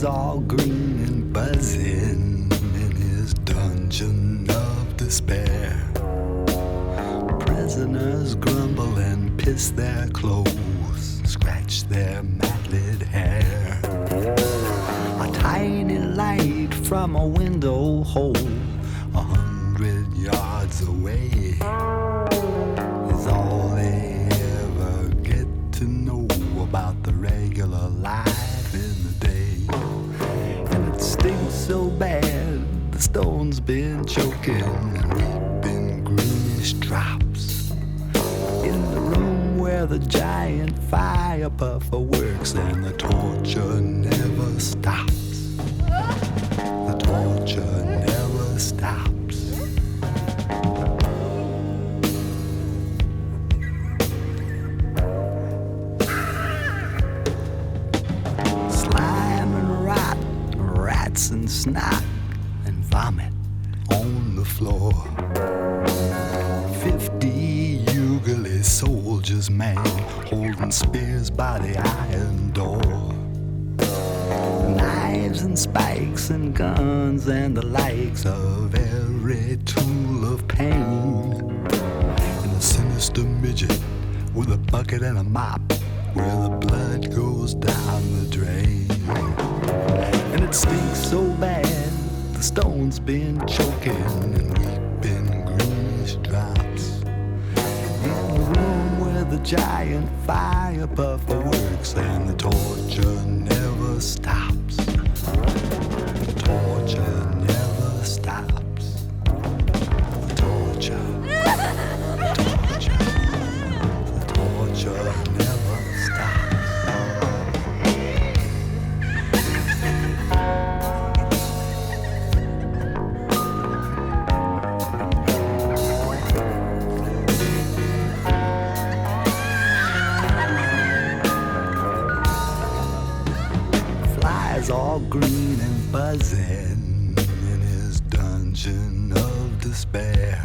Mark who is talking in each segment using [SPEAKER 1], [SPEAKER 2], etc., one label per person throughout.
[SPEAKER 1] Flies all green and buzzing in his dungeon of despair. Prisoners grumble and piss their clothes, scratch their matted hair. A tiny light from a window hole 100 yards away is all they ever get to know about the regular life in the day. And it stinks so bad, the stone's been choking and weeping greenish drops. In the room where the giant fire puffer works and the torture never stops. The torture never stops. And snot and vomit on the floor. 50 Ugali soldiers, man, holding spears by the iron door. Knives and spikes and guns and the likes of every tool of pain. And a sinister midget with a bucket and a mop where the blood goes down the drain. And it stinks so bad, the stone's been choking and weeping greenish drops. In the room where the giant fire puffer works and the torture never stops. The torture never stops. The torture, the torture never stops. All green and buzzing in his dungeon of despair.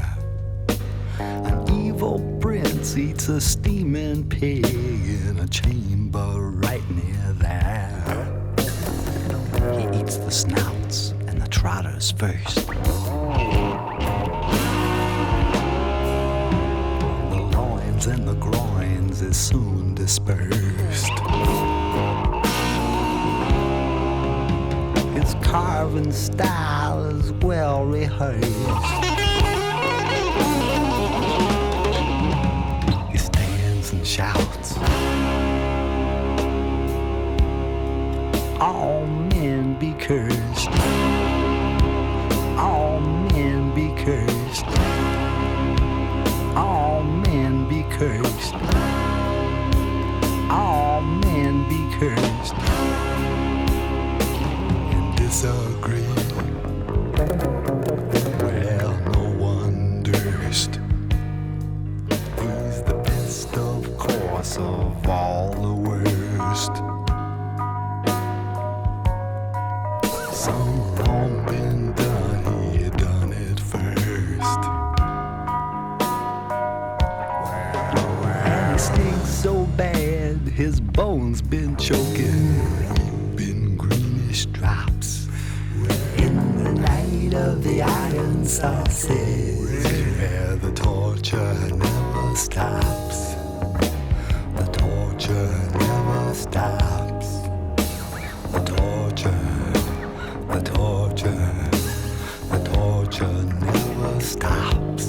[SPEAKER 1] An evil prince eats a steaming pig in a chamber right near there. He eats the snouts and the trotters first. The loins and the groins is soon dispersed. His carving style is well rehearsed. He stands and shouts, all men be cursed. All men be cursed. All men be cursed. All men be cursed. Disagree. Well, no one durst. He's the best, of course, of all the worst. Some wrong been done, he done it first. And he stinks so bad, his bones been choking, been greenish drops. Of the iron sausage, where the torture never stops. The torture never stops. The torture, the torture, the torture never stops.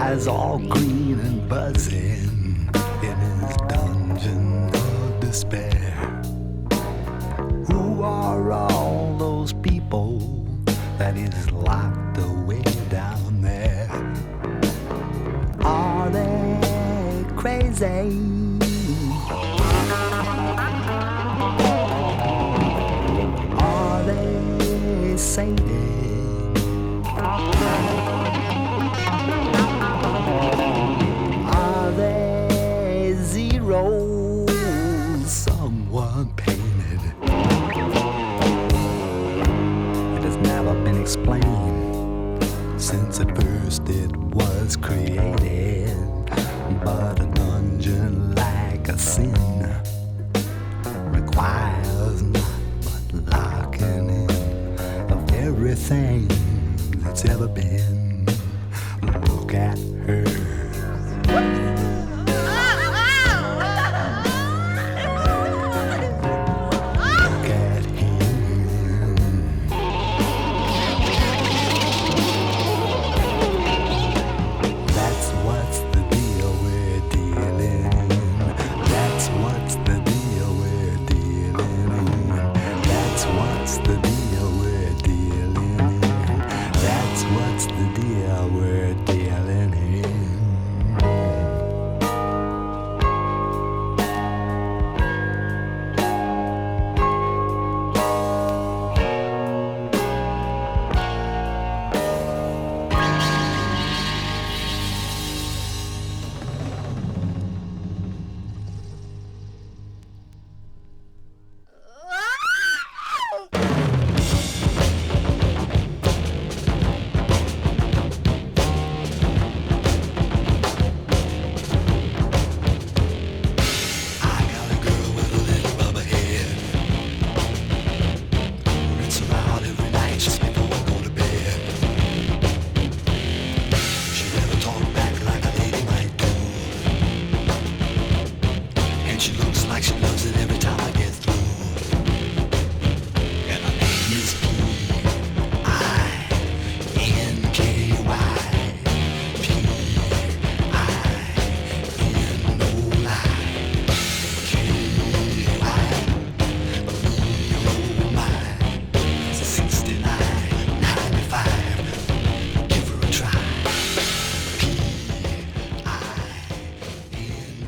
[SPEAKER 1] eyes all green and buzzing in his dungeon of despair. Who are all those people that he's locked away down there? Are they crazy? Are they sated? Are they zeros someone painted? It has never been explained since at first it was created. But a dungeon like a sin requires not but locking in of everything that's ever been. Look at her. Look at him. That's what's the deal we're dealing in. That's what's the deal we're dealing in. That's what's the deal we're dealing in. That's what's the deal we're dealing in.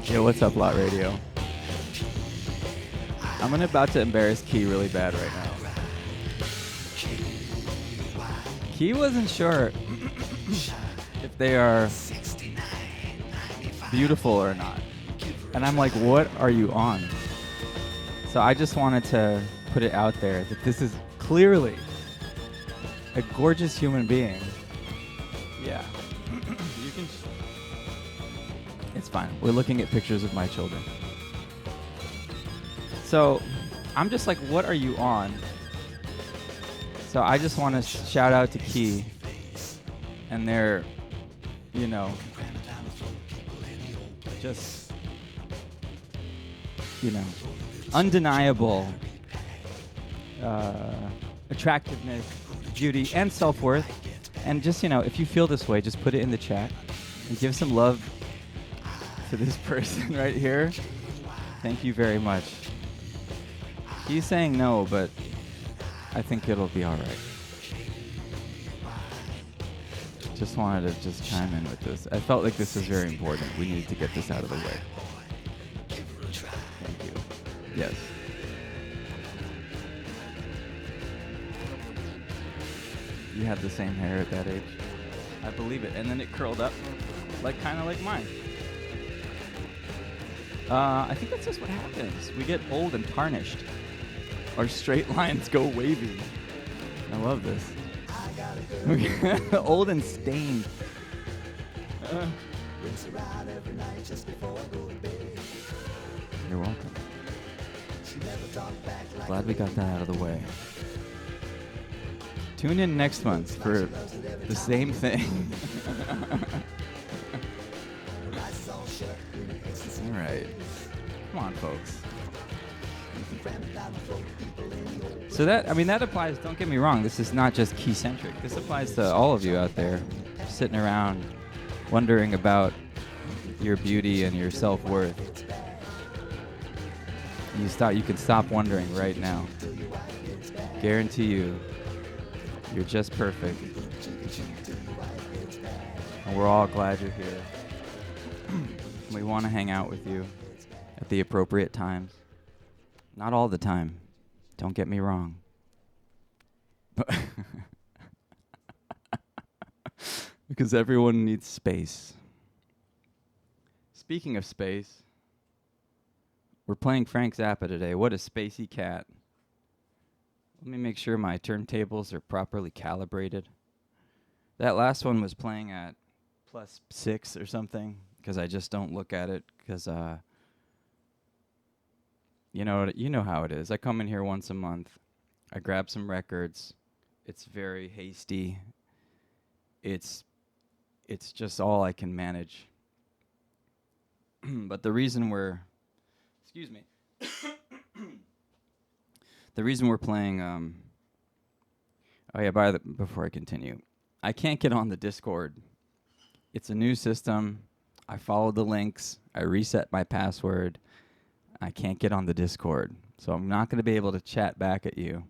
[SPEAKER 2] Yo, what's up, Lot Radio? I'm about to embarrass Key really bad right now. Key wasn't sure if they are beautiful or not. And I'm like, what are you on? So I just wanted to put it out there that this is clearly a gorgeous human being. Yeah. You can... It's fine. We're looking at pictures of my children. So I'm just like, what are you on? So I just want to shout out to Key and their, you know, just, you know, undeniable attractiveness, beauty, and self-worth. And just, you know, if you feel this way, just put it in the chat and give some love to this person right here. Thank you very much. He's saying no, but I think it'll be all right. Just wanted to just chime in with this. I felt like this is very important. We need to get this out of the way. Thank you. Yes. You had the same hair at that age? I believe it. And then it curled up, like kind of like mine. I think that's just what happens. We get old and tarnished. Our straight lines go wavy. I love this. Old and stained. You're welcome. Glad we got that out of the way. Tune in next month for the same thing. All right. Come on, folks. So that applies, don't get me wrong, this is not just key-centric. This applies to all of you out there sitting around wondering about your beauty and your self-worth, you can stop wondering right now. Guarantee you, you're just perfect. And we're all glad you're here. We want to hang out with you at the appropriate times. Not all the time. Don't get me wrong. But because everyone needs space. Speaking of space, we're playing Frank Zappa today. What a spacey cat. Let me make sure my turntables are properly calibrated. That last one was playing at +6 or something, because I just don't look at it, because you know how it is. I come in here once a month. I grab some records. It's very hasty. It's just all I can manage. But the reason we're the reason we're playing before I continue, I can't get on the Discord. It's a new system. I followed the links. I reset my password. I can't get on the Discord. So I'm not going to be able to chat back at you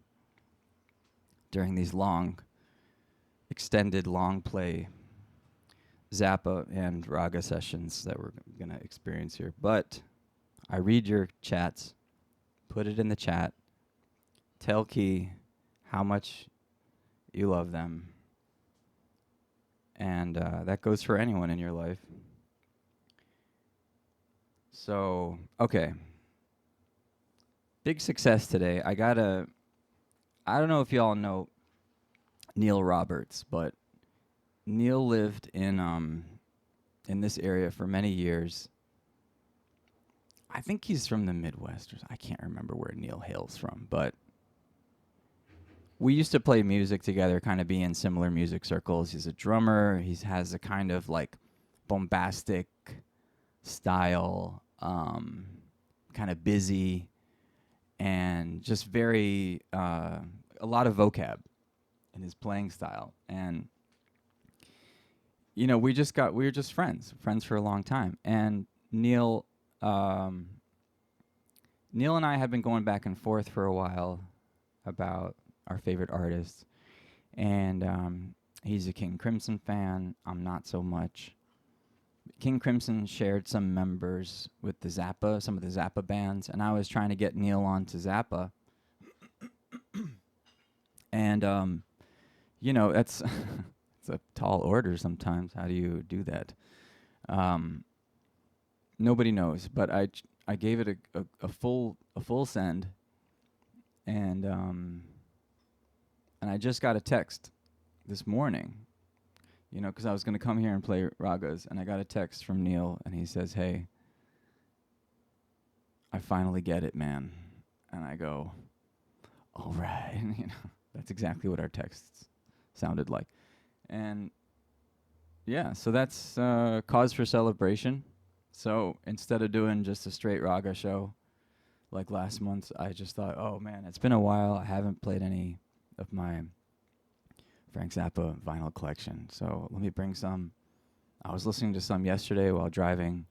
[SPEAKER 2] during these extended long play Zappa and Raga sessions that we're going to experience here. But I read your chats, put it in the chat, tell Key how much you love them. And that goes for anyone in your life. So, okay. Big success today. I don't know if y'all know Neil Roberts, but Neil lived in this area for many years. I think he's from the Midwest. I can't remember where Neil hails from, but we used to play music together, kind of be in similar music circles. He's a drummer. He has a kind of like bombastic style, kind of busy, and just very a lot of vocab in his playing style. And we were just friends for a long time. And Neil and I have been going back and forth for a while about our favorite artists. And he's a King Crimson fan. I'm not so much. King Crimson shared some members with some of the Zappa bands, and I was trying to get Neil on to Zappa. And, that's it's a tall order sometimes. How do you do that? Nobody knows, but I gave it a full send, and I just got a text this morning, because I was going to come here and play ragas, and I got a text from Neil, and he says, "Hey, I finally get it, man." And I go, "All right." That's exactly what our texts sounded like. And yeah, so that's cause for celebration. So instead of doing just a straight raga show like last month, I just thought, oh man, it's been a while. I haven't played any of my Frank Zappa vinyl collection. So let me bring some. I was listening to some yesterday while driving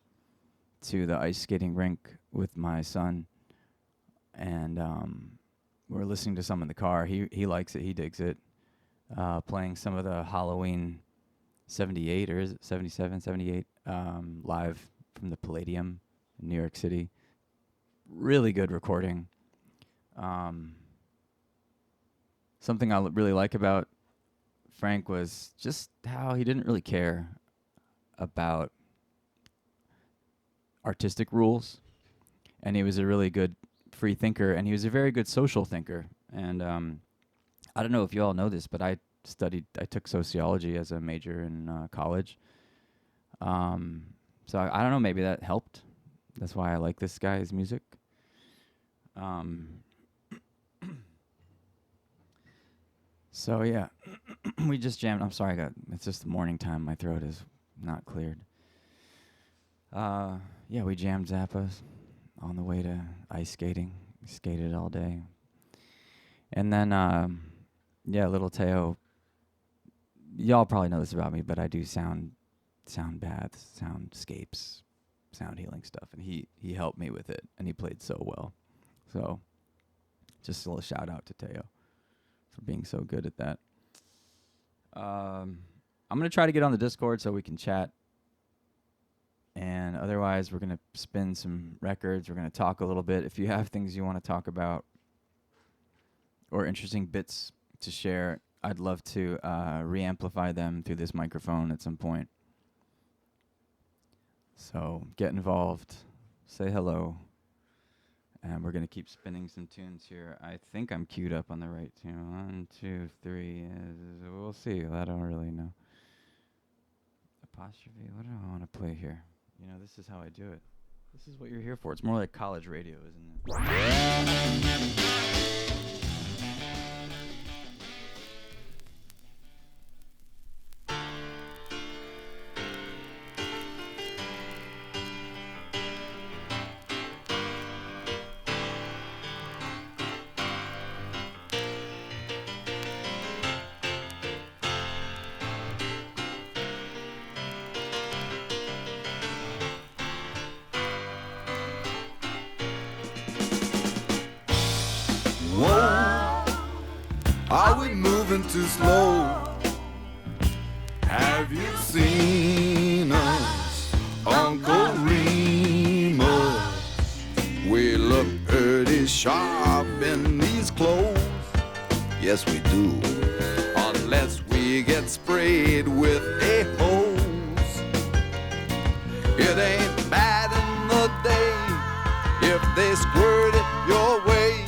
[SPEAKER 2] to the ice skating rink with my son. And we're listening to some in the car. He likes it. He digs it. Playing some of the Halloween 78, or is it 77, 78, live from the Palladium in New York City. Really good recording. Something I really like about Frank was just how he didn't really care about artistic rules. And he was a really good free thinker, and he was a very good social thinker. And I don't know if you all know this, but I took sociology as a major in college. So I don't know, maybe that helped. That's why I like this guy's music. So yeah, we just jammed. I'm sorry, it's just the morning time. My throat is not cleared. Yeah, we jammed Zappas on the way to ice skating. We skated all day. And then, little Teo, y'all probably know this about me, but I do sound sound baths, soundscapes, sound healing stuff, and he helped me with it, and he played so well. So just a little shout out to Teo for being so good at that. I'm going to try to get on the Discord so we can chat. And otherwise, we're going to spin some records. We're going to talk a little bit. If you have things you want to talk about or interesting bits to share, I'd love to re-amplify them through this microphone at some point. So get involved. Say hello. And we're going to keep spinning some tunes here. I think I'm queued up on the right tune. 1, 2, 3. We'll see. I don't really know. Apostrophe. What do I want to play here? You know, this is how I do it. This is what you're here for. It's more like college radio, isn't it?
[SPEAKER 1] Are we moving too slow? Have you seen us, Uncle Remus? We look pretty sharp in these clothes. Yes, we do. Unless we get sprayed with a hose. It ain't bad in the day if they squirt it your way.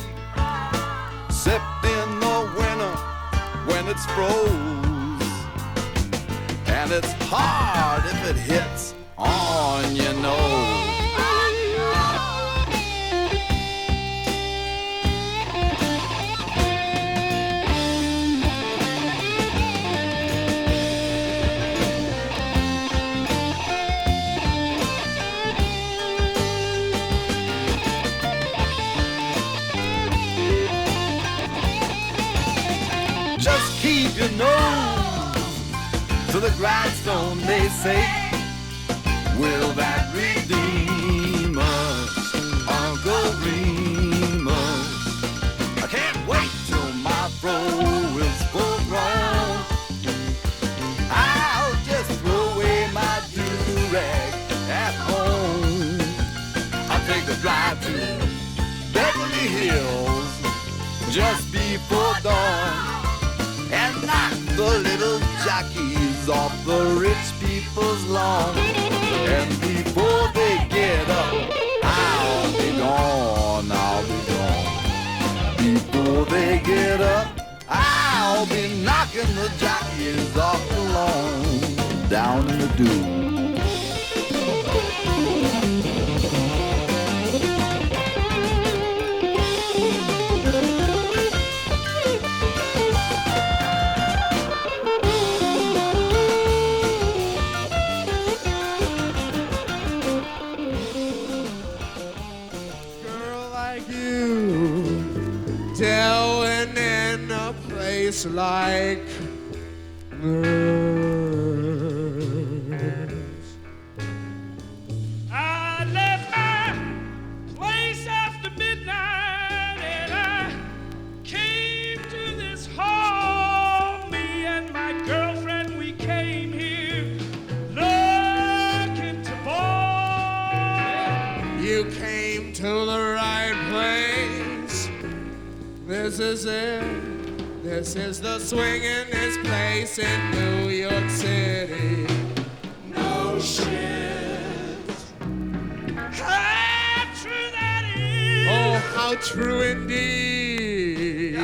[SPEAKER 1] Except in the winter when it's froze. And it's hard if it hits on your nose. Just keep your nose to the grindstone, they say. Will that redeem us, Uncle Remus? I can't wait till my fro is full grown. I'll just throw away my do-rag at home. I'll take the drive to Beverly Hills just before dawn. And knock the little jockeys off the rich people's lawn. And before they get up, I'll be gone, I'll be gone. Before they get up, I'll be knocking the jockeys off the lawn. Down in the dew.
[SPEAKER 3] Down in a place like this. I left my place after midnight and I came to this hall. Me and my girlfriend, we came here looking to ball. You came to the right place. This is it. This is the swingin'est place in New York City. No shit. How true that is. Oh, how true indeed.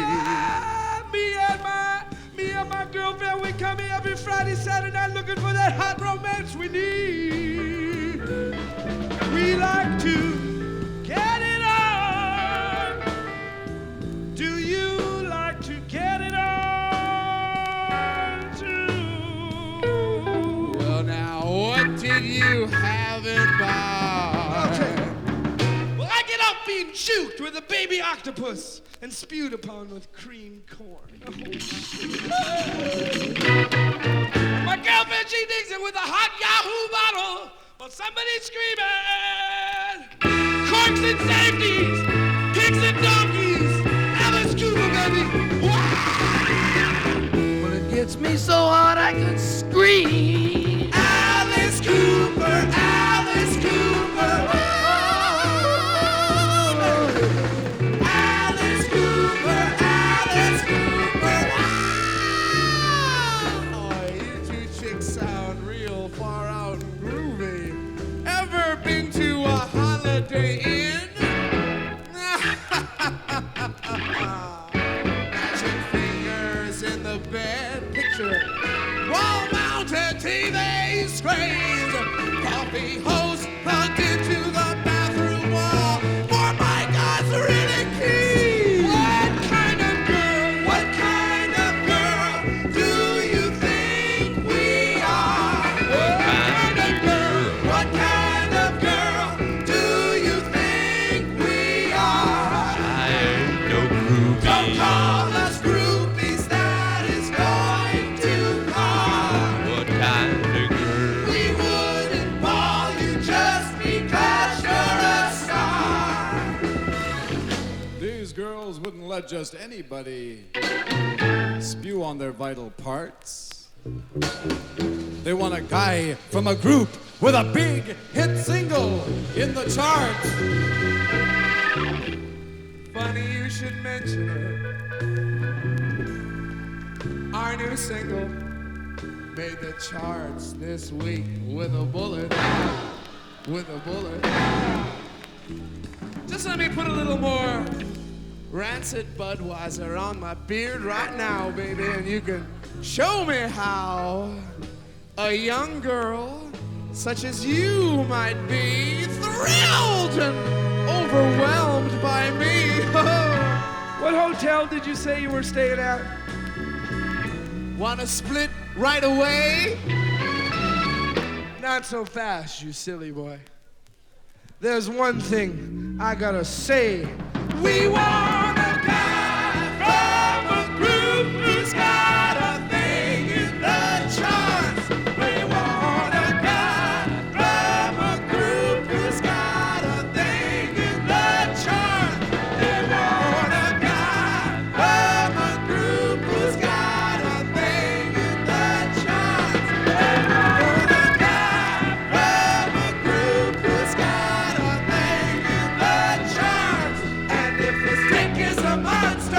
[SPEAKER 3] Me and my girlfriend, we come here every Friday, Saturday night looking for that hot romance we need. We like to get it on. Do you like to get it on too? Well, now, what did you have in mind? Okay. Well, I get off being juked with a baby octopus and spewed upon with cream corn. Oh. My girlfriend, she digs it with a hot Yahoo bottle. But somebody's screaming. Corks and safeties, pigs and donkeys, Alice Cooper, baby. Wow! Well, it gets me so hard I could scream. Alice Cooper, Alice Cooper. Oh, Alice Cooper, Alice Cooper. Oh, you two chicks sound real far out and groovy. Ever been to a Holiday Inn? Matching fingers in the bed. Picture it. Wall-mounted TV screens. Coffee hose plugged into the bathroom wall. For my God's really key. What kind of girl do you think we are? What kind of girl do you think we are? Don't call us groupies, that is going too far.
[SPEAKER 1] What kind of girl?
[SPEAKER 3] We wouldn't call you just because you're a star.
[SPEAKER 4] These girls wouldn't let just anybody spew on their vital parts. They want a guy from a group with a big hit single in the charts.
[SPEAKER 3] Funny you should mention it. Our new single made the charts this week with a bullet. With a bullet. Just let me put a little more rancid Budweiser on my beard right now, baby, and you can show me how a young girl such as you might be thrilled and overwhelmed by me. What hotel did you say you were staying at? Want to split right away? Not so fast, you silly boy. There's one thing I gotta say. We want a guy from a group who's got a thing in the charts. We want a guy from a group who's got a thing in the charts. They want a guy from a group who's got a thing in the charts. They want a guy from a group who's got a thing in the charts. And if his dick is a monster,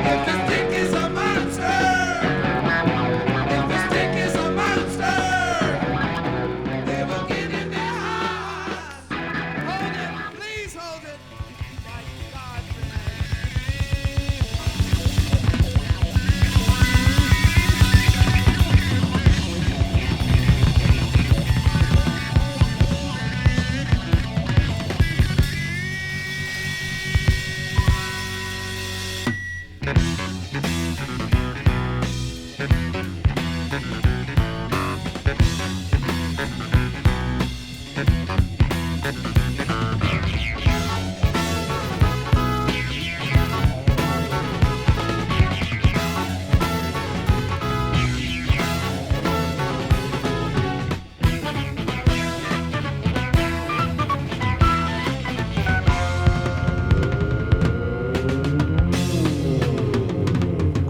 [SPEAKER 3] if his dick is a monster, if his dick is a monster, they will get in their hearts. Hold it, please hold it. My God,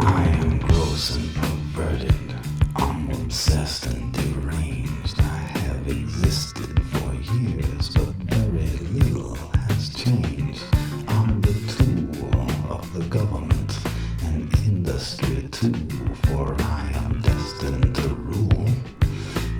[SPEAKER 1] I am gross and perverted. I'm obsessed and deranged. I have existed for years, but very little has changed. I'm the tool of the government and industry too, for I am destined to rule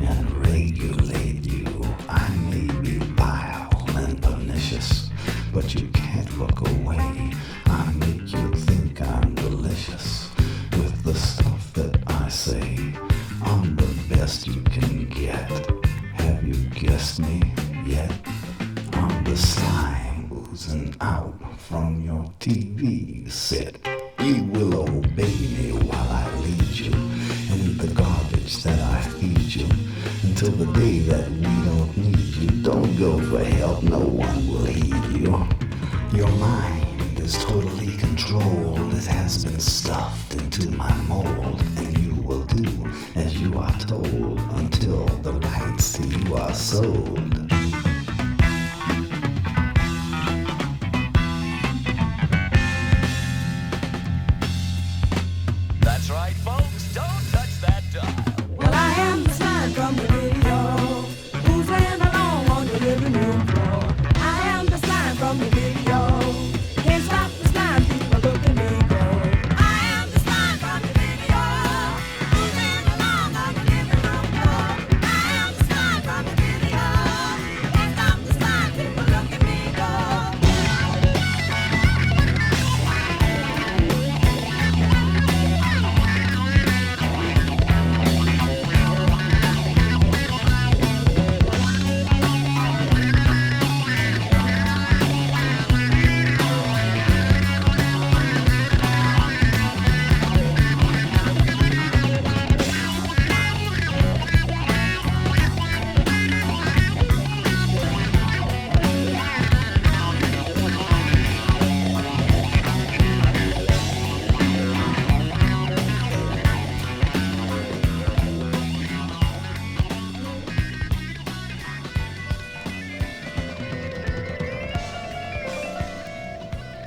[SPEAKER 1] and regulate you. I may be vile and pernicious, but you can't look away. I make you think I'm delicious with the stuff that I say. I'm the best you can get. Have you guessed me yet? I'm the slime oozing out from your TV set. You will obey me while I lead you and eat the garbage that I feed you until the day that we don't need you. Don't go for help, no one will heed you. Your mind is totally controlled. It has been stuffed into my mold, and you will do do as you are told until the rights you are sold.
[SPEAKER 5] That's right, folks. Don't touch that dial.
[SPEAKER 6] Well, I am the slime from the video, who's laying along on the living room floor. I am the slime from the video, can't stop the slime, people look at me go. I am the slime from the video, who's laying along on the living room floor. I am the slime from the video, can't stop the slime, people look at me go.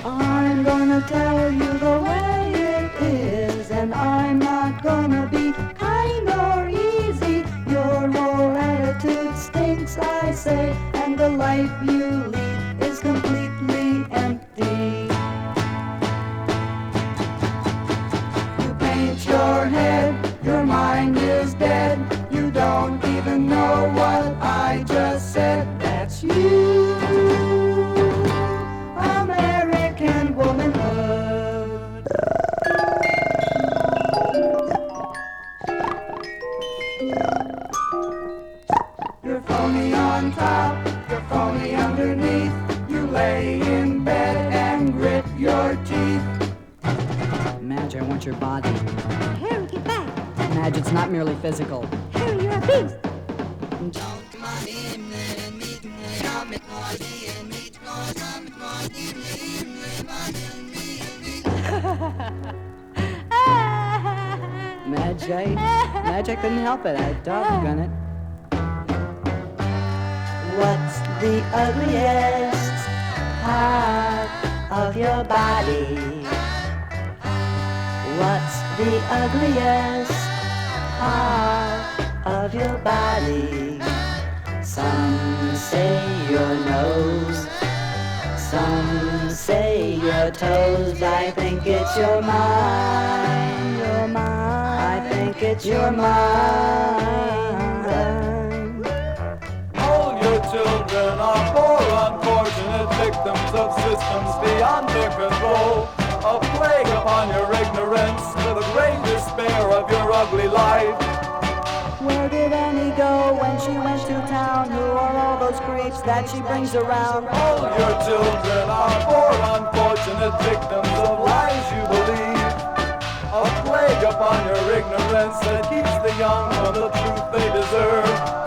[SPEAKER 7] I'm gonna tell you the way it is, and I'm not gonna be kind or easy. Your whole attitude stinks, I say, and the life you lead is completely empty. You paint your head, your mind is dead. You don't even know what I just said. That's you. American womanhood. You're phony on top, you're phony underneath. You lay in bed and grit your teeth.
[SPEAKER 8] Madge, I want your body.
[SPEAKER 9] Harry, get back.
[SPEAKER 8] Madge, it's not merely physical.
[SPEAKER 9] Harry, you're a beast.
[SPEAKER 8] Madge, I couldn't help it. I doggone it.
[SPEAKER 7] What's the ugliest part of your body? What's the ugliest part of your body? Some say your nose, some say your toes. I think it's your mind, your mind. I think it's your mind.
[SPEAKER 10] All your children are poor, unfortunate victims of systems beyond their control. A plague upon your ignorance, to the great despair of your ugly life.
[SPEAKER 7] Where did Annie go when she went to town? Who are all those creeps that she brings around?
[SPEAKER 10] All your children are poor, unfortunate victims of lies you believe. A plague upon your ignorance that keeps the young from the truth they deserve.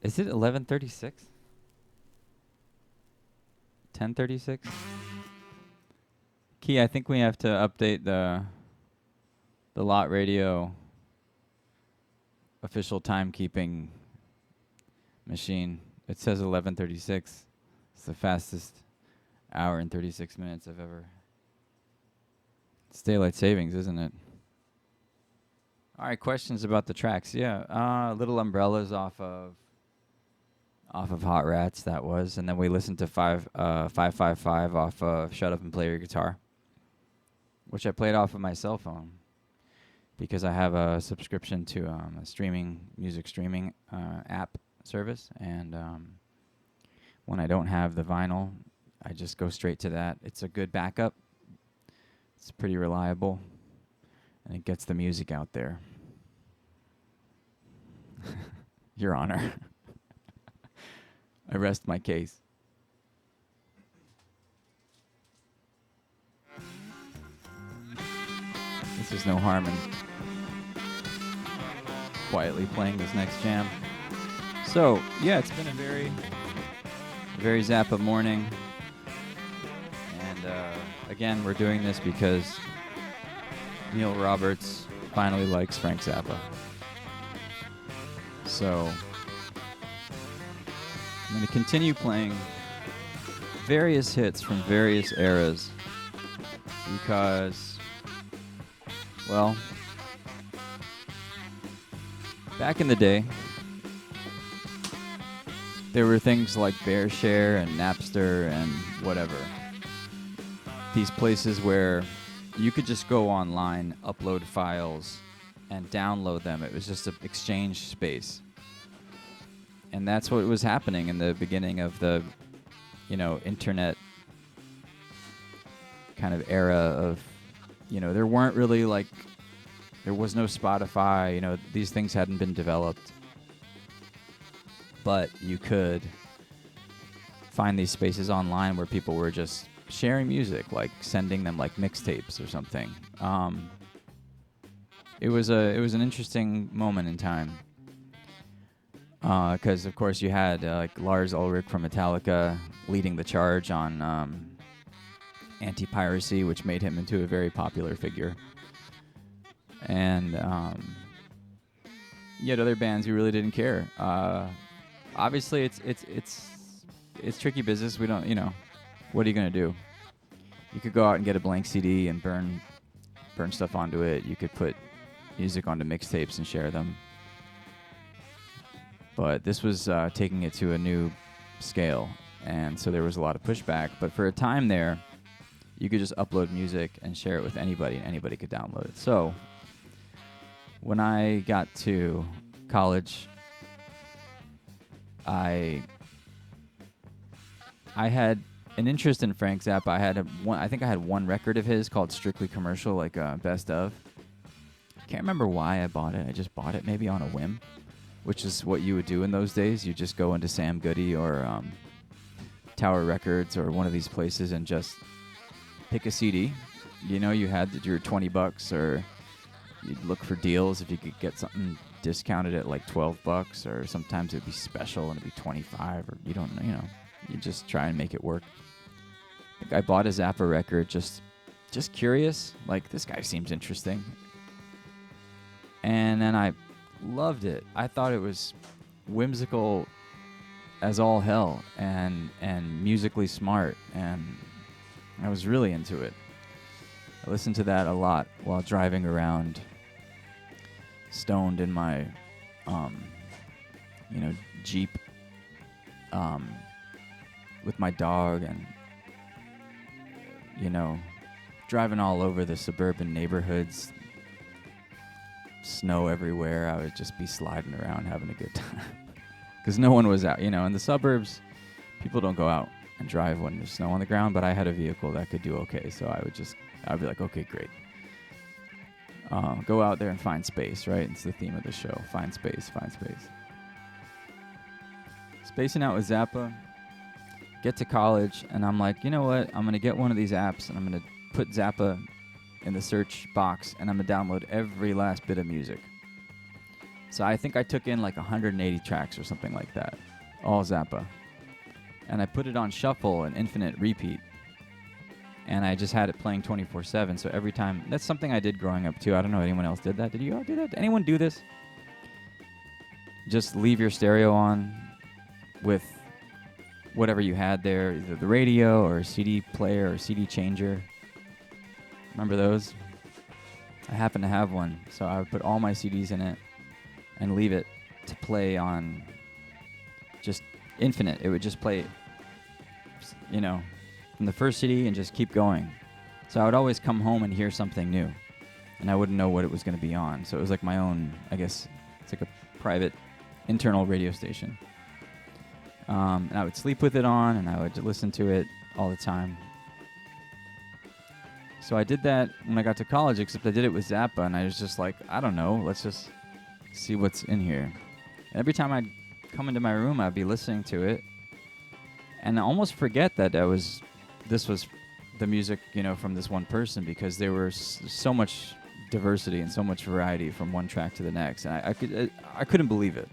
[SPEAKER 2] Is it 11:36? 10:36? Key, I think we have to update the Lot Radio official timekeeping machine. It says 11:36. It's the fastest hour and 36 minutes I've ever. It's daylight savings, isn't it? All right, questions about the tracks. Yeah, Little Umbrellas off of Hot Rats, that was, and then we listened to 555 off of Shut Up and Play Your Guitar, which I played off of my cell phone because I have a subscription to a music streaming app service, and when I don't have the vinyl, I just go straight to that. It's a good backup. It's pretty reliable, and it gets the music out there. Your Honor. I rest my case. There's no harm in quietly playing this next jam. So, yeah, it's been a very Zappa morning. And again, we're doing this because Neil Roberts finally likes Frank Zappa. So, I'm going to continue playing various hits from various eras because, well, back in the day, there were things like BearShare and Napster and whatever. These places where you could just go online, upload files, and download them. It was just an exchange space. And that's what was happening in the beginning of the, internet kind of era of, there weren't really there was no Spotify, these things hadn't been developed. But you could find these spaces online where people were just sharing music, like sending them like mixtapes or something. It was an interesting moment in time. Because, of course, you had Lars Ulrich from Metallica leading the charge on anti-piracy, which made him into a very popular figure. And you had other bands who really didn't care. Obviously, it's tricky business. We don't, what are you going to do? You could go out and get a blank CD and burn stuff onto it. You could put music onto mixtapes and share them. But this was taking it to a new scale, and so there was a lot of pushback. But for a time there, you could just upload music and share it with anybody, and anybody could download it. So when I got to college, I had an interest in Frank Zappa. I think I had one record of his called Strictly Commercial, like Best Of. I can't remember why I bought it. I just bought it maybe on a whim, which is what you would do in those days. You just go into Sam Goody or Tower Records or one of these places and just pick a CD. You had your $20, or you'd look for deals if you could get something discounted at like $12, or sometimes it'd be special and it'd be $25, or you don't know. You just try and make it work. I think I bought a Zappa record just curious. Like, this guy seems interesting. And then I loved it. I thought it was whimsical as all hell and musically smart, and I was really into it. I listened to that a lot while driving around stoned in my Jeep with my dog, and driving all over the suburban neighborhoods. Snow everywhere. I would just be sliding around having a good time because no one was out. In the suburbs, people don't go out and drive when there's snow on the ground, but I had a vehicle that could do okay, so I'd be like, okay, great. Go out there and find space, right? It's the theme of the show. Find space. Spacing out with Zappa. Get to college, and I'm like, you know what? I'm going to get one of these apps, and I'm going to put Zappa in the search box, and I'm going to download every last bit of music. So I think I took in like 180 tracks or something like that, all Zappa. And I put it on shuffle and infinite repeat. And I just had it playing 24/7. So every time, that's something I did growing up too. I don't know if anyone else did that. Did you all do that? Did anyone do this? Just leave your stereo on with whatever you had there, either the radio or a CD player or CD changer. Remember those? I happen to have one, so I would put all my CDs in it and leave it to play on just infinite. It would just play, you know, from the first CD and just keep going. So I would always come home and hear something new, and I wouldn't know what it was going to be on. So it was like my own, I guess, it's like a private internal radio station. And I would sleep with it on, and I would listen to it all the time. So I did that when I got to college, except I did it with Zappa, and I was just like, I don't know, let's just see what's in here. And every time I'd come into my room, I'd be listening to it, and I almost forget that this was the music, you know, from this one person, because there was so much diversity and so much variety from one track to the next, and I couldn't believe it.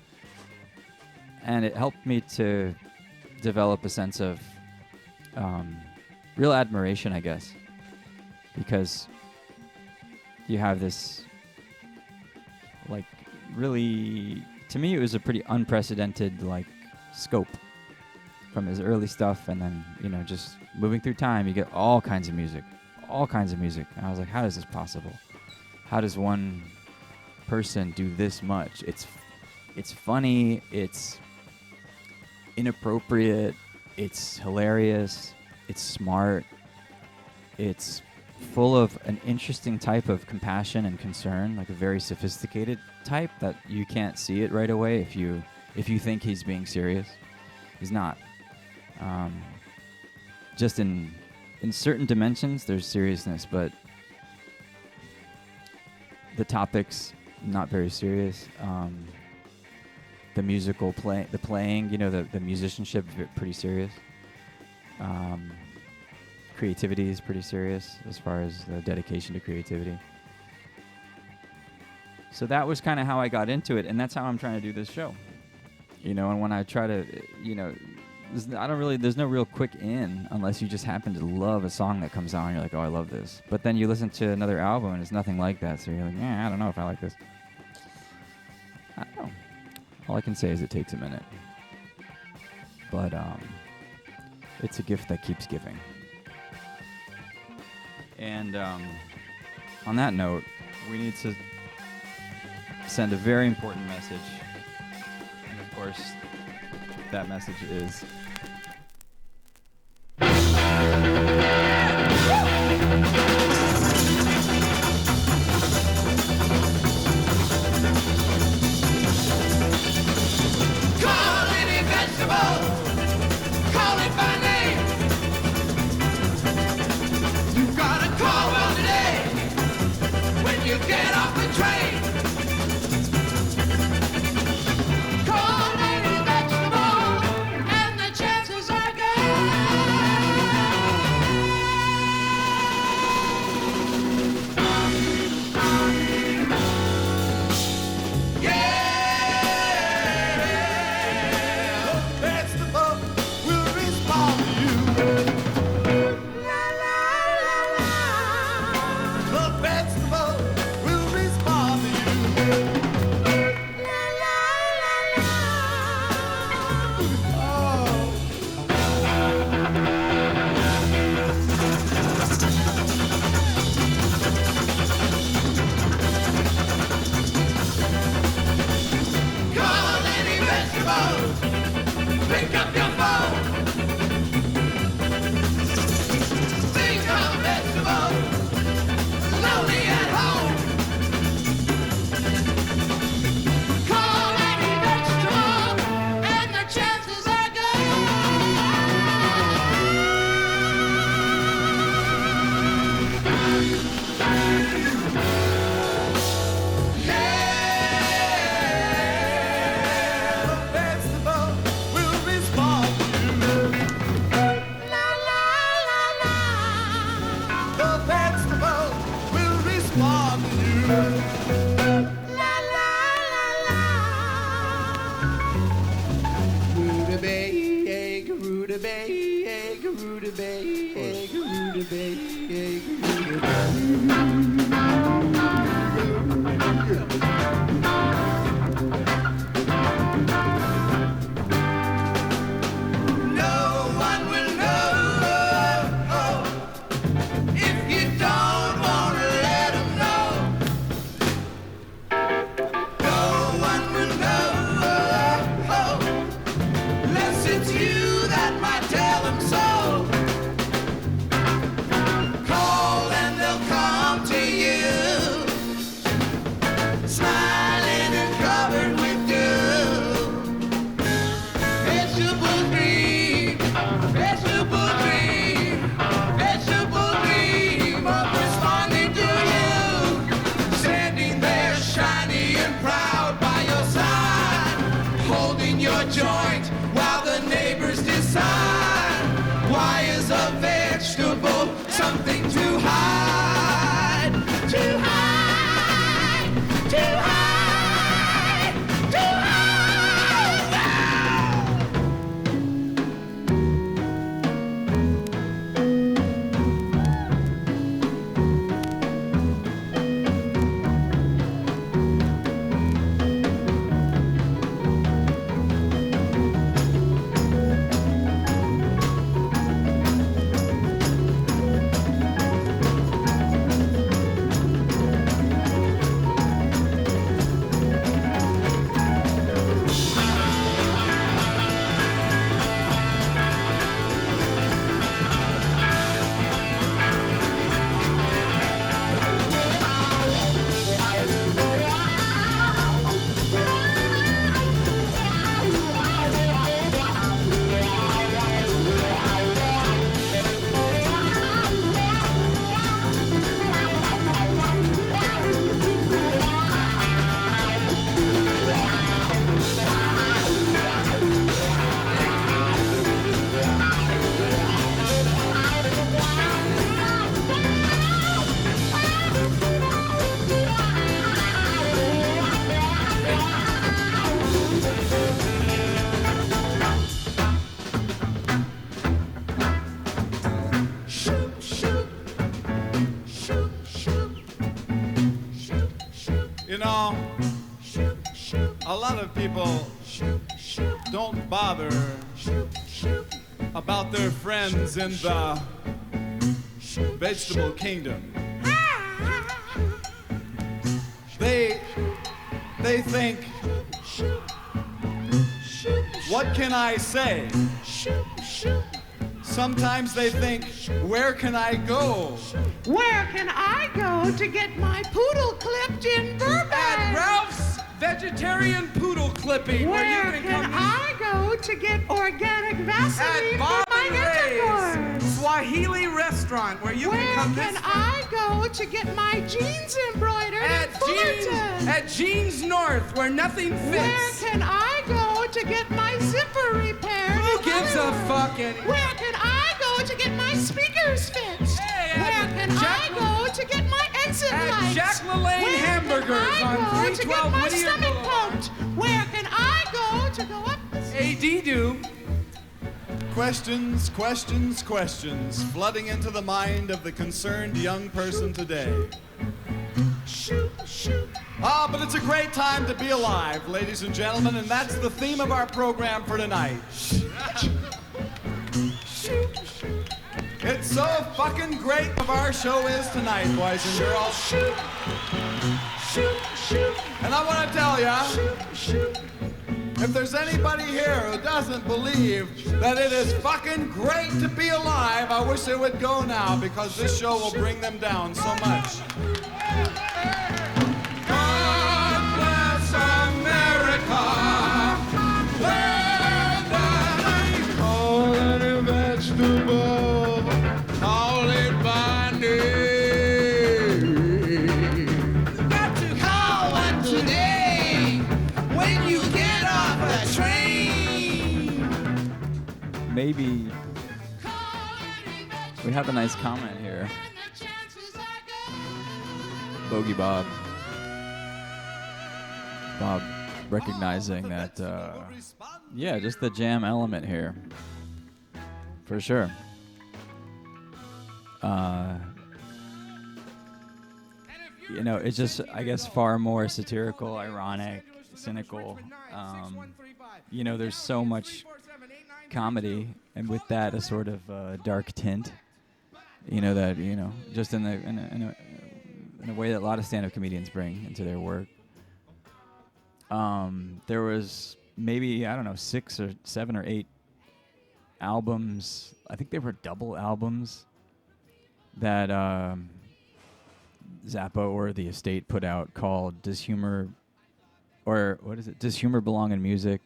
[SPEAKER 2] And it helped me to develop a sense of real admiration, I guess, because you have this, like, really, to me, it was a pretty unprecedented, like, scope from his early stuff, and then, you know, just moving through time, you get all kinds of music. And I was like, how is this possible? How does one person do this much? It's funny, it's inappropriate, it's hilarious, it's smart, it's full of an interesting type of compassion and concern, like a very sophisticated type that you can't see it right away if you think he's being serious. He's not. Just in certain dimensions there's seriousness, but the topics not very serious. The musical playing, you know, the musicianship, pretty serious. Creativity is pretty serious as far as the dedication to creativity. So that was kind of how I got into it, and that's how I'm trying to do this show. You know, and when I try to, you know, there's no real quick in unless you just happen to love a song that comes on and you're like, oh, I love this. But then you listen to another album and it's nothing like that, so you're like, I don't know if I like this. I don't know. All I can say is it takes a minute. But it's a gift that keeps giving. And on that note, we need to send a very important message. And of course, that message is...
[SPEAKER 3] Call any vegetable, call it by name. You gotta call one today when you get off the train. Call any vegetable and the chances are pick up your phone. Think of vegetable, lonely at home. Call any vegetable, and the chances are
[SPEAKER 4] You know, a lot of people don't bother about their friends in the vegetable kingdom. They think, what can I say? Sometimes they think, where can I go?
[SPEAKER 11] Where can I go to get my poodle clipped in Burbank?
[SPEAKER 3] At Ralph's Vegetarian Poodle Clipping, where you
[SPEAKER 11] Where
[SPEAKER 3] can
[SPEAKER 11] can
[SPEAKER 3] come
[SPEAKER 11] I go to get organic Vaseline
[SPEAKER 3] at
[SPEAKER 11] for
[SPEAKER 3] Bob
[SPEAKER 11] my
[SPEAKER 3] and
[SPEAKER 11] intercourse?
[SPEAKER 3] Ray's Swahili Restaurant, where you
[SPEAKER 11] Where
[SPEAKER 3] can come
[SPEAKER 11] can
[SPEAKER 3] this
[SPEAKER 11] I go to get my jeans embroidered in Fullerton?
[SPEAKER 3] at Jeans North, where nothing
[SPEAKER 11] Where
[SPEAKER 3] fits.
[SPEAKER 11] can I go to get my zipper repaired?
[SPEAKER 3] Who
[SPEAKER 11] in
[SPEAKER 3] gives a
[SPEAKER 11] Hollywood?
[SPEAKER 3] fuck any?
[SPEAKER 11] Where can I go to get my speakers fixed?
[SPEAKER 3] Hey,
[SPEAKER 11] Where
[SPEAKER 3] at
[SPEAKER 11] can
[SPEAKER 3] Jack-
[SPEAKER 11] I go to get my exit
[SPEAKER 3] At
[SPEAKER 11] lights?
[SPEAKER 3] Jack LaLanne
[SPEAKER 11] Where
[SPEAKER 3] Hamburgers
[SPEAKER 11] can I
[SPEAKER 3] on
[SPEAKER 11] go to get
[SPEAKER 3] 312
[SPEAKER 11] my
[SPEAKER 3] Whittier
[SPEAKER 11] stomach
[SPEAKER 3] Boulevard.
[SPEAKER 11] poked? Where can I go to go up the
[SPEAKER 3] Hey, Dee-Doo.
[SPEAKER 4] Questions, questions, questions flooding into the mind of the concerned young person today. Ah, but it's a great time to be alive, ladies and gentlemen, and that's the theme of our program for tonight. It's so fucking great of our show is tonight, boys and girls. And I want to tell ya, if there's anybody here who doesn't believe that it is fucking great to be alive, I wish they would go now, because this show will bring them down so much. God bless America, where the call it a vegetable, call it by name.
[SPEAKER 3] Got to call one today when you get off the train.
[SPEAKER 2] Maybe we have a nice comment here. Bogey Bob. Bob recognizing that, yeah, just the jam element here. For sure. You know, it's just, I guess, far more satirical, ironic, cynical. You know, there's so much comedy, and with that, a sort of dark tint. You know, that, you know, just in a way that a lot of stand-up comedians bring into their work. There was maybe, I don't know, 6 or 7 or 8 albums. I think they were double albums that Zappo or the Estate put out called Does Humor, or what is it? Does Humor Belong in Music?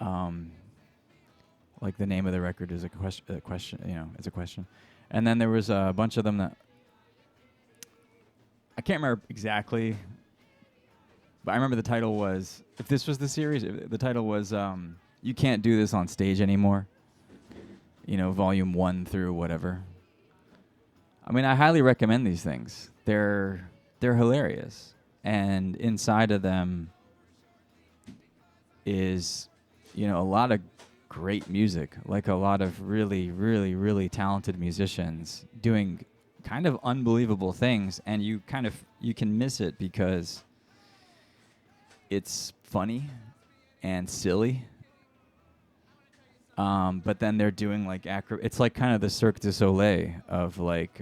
[SPEAKER 2] Like the name of the record is a question, you know, it's a question. And then there was a bunch of them that I can't remember exactly, but I remember the title was, if this was the series, the title was You Can't Do This on Stage Anymore. You know, volume 1 through whatever. I mean, I highly recommend these things. They're hilarious. And inside of them is, you know, a lot of great music, like a lot of really, really, really talented musicians doing kind of unbelievable things, and you can miss it because it's funny and silly. But then they're doing like it's like kind of the Cirque du Soleil of like,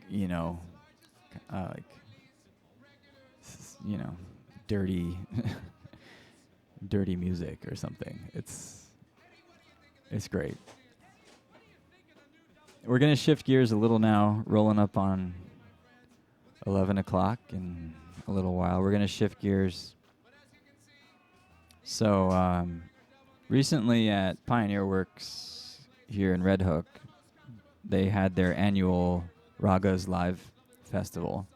[SPEAKER 2] you know, like, you know, dirty, dirty music or something. It's great. We're gonna shift gears a little now, rolling up on 11 o'clock in a little while. We're gonna shift gears. So recently at Pioneer Works here in Red Hook, they had their annual Ragas Live Festival.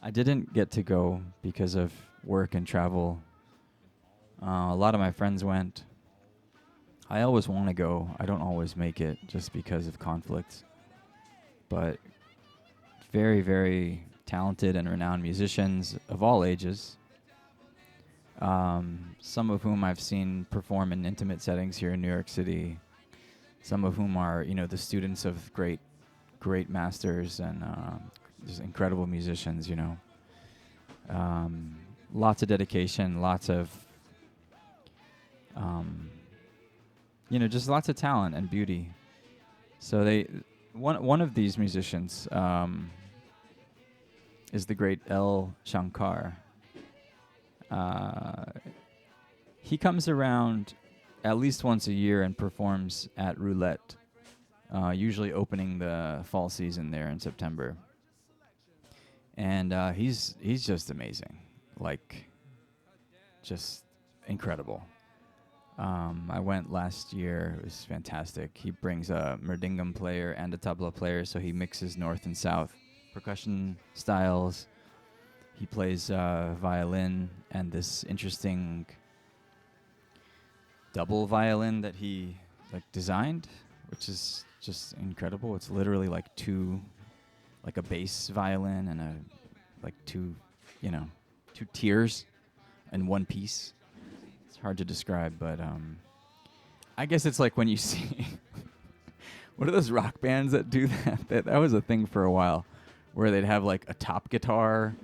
[SPEAKER 2] I didn't get to go because of work and travel. A lot of my friends went. I always want to go. I don't always make it just because of conflicts. But very, very talented and renowned musicians of all ages. Some of whom I've seen perform in intimate settings here in New York City. Some of whom are, you know, the students of great masters and just incredible musicians, you know. Lots of dedication, lots of, you know, just lots of talent and beauty. So one of these musicians is the great L. Shankar. He comes around at least once a year and performs at Roulette, usually opening the fall season there in September. And he's just amazing, like just incredible. I went last year. It was fantastic. He brings a mridangam player and a tabla player, so he mixes north and south percussion styles. He plays violin and this interesting double violin that he designed, which is just incredible. It's literally like a bass violin and two tiers in one piece. It's hard to describe, but I guess it's like when you see what are those rock bands that do that? That was a thing for a while, where they'd have like a top guitar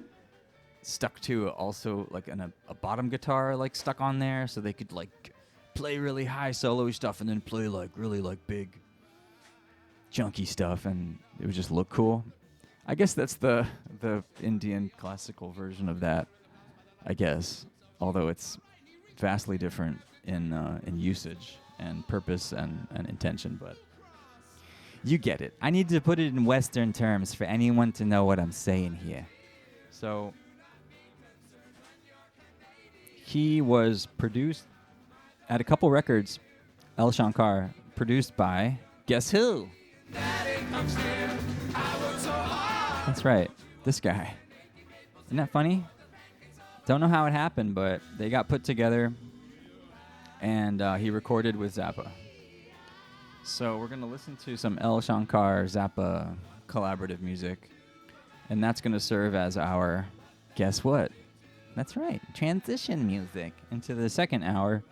[SPEAKER 2] stuck to also like a bottom guitar like stuck on there, so they could like play really high solo stuff and then play like really like big chunky stuff, and it would just look cool. I guess that's the Indian classical version of that, I guess, although it's vastly different in usage and purpose and intention, but you get it. I need to put it in Western terms for anyone to know what I'm saying here. So he was produced at a couple records, L. Shankar, produced by, guess who? That's right, this guy. Isn't that funny? Don't know how it happened, but they got put together, and he recorded with Zappa. So we're going to listen to some L. Shankar Zappa collaborative music, and that's going to serve as our, guess what? That's right, transition music into the second hour,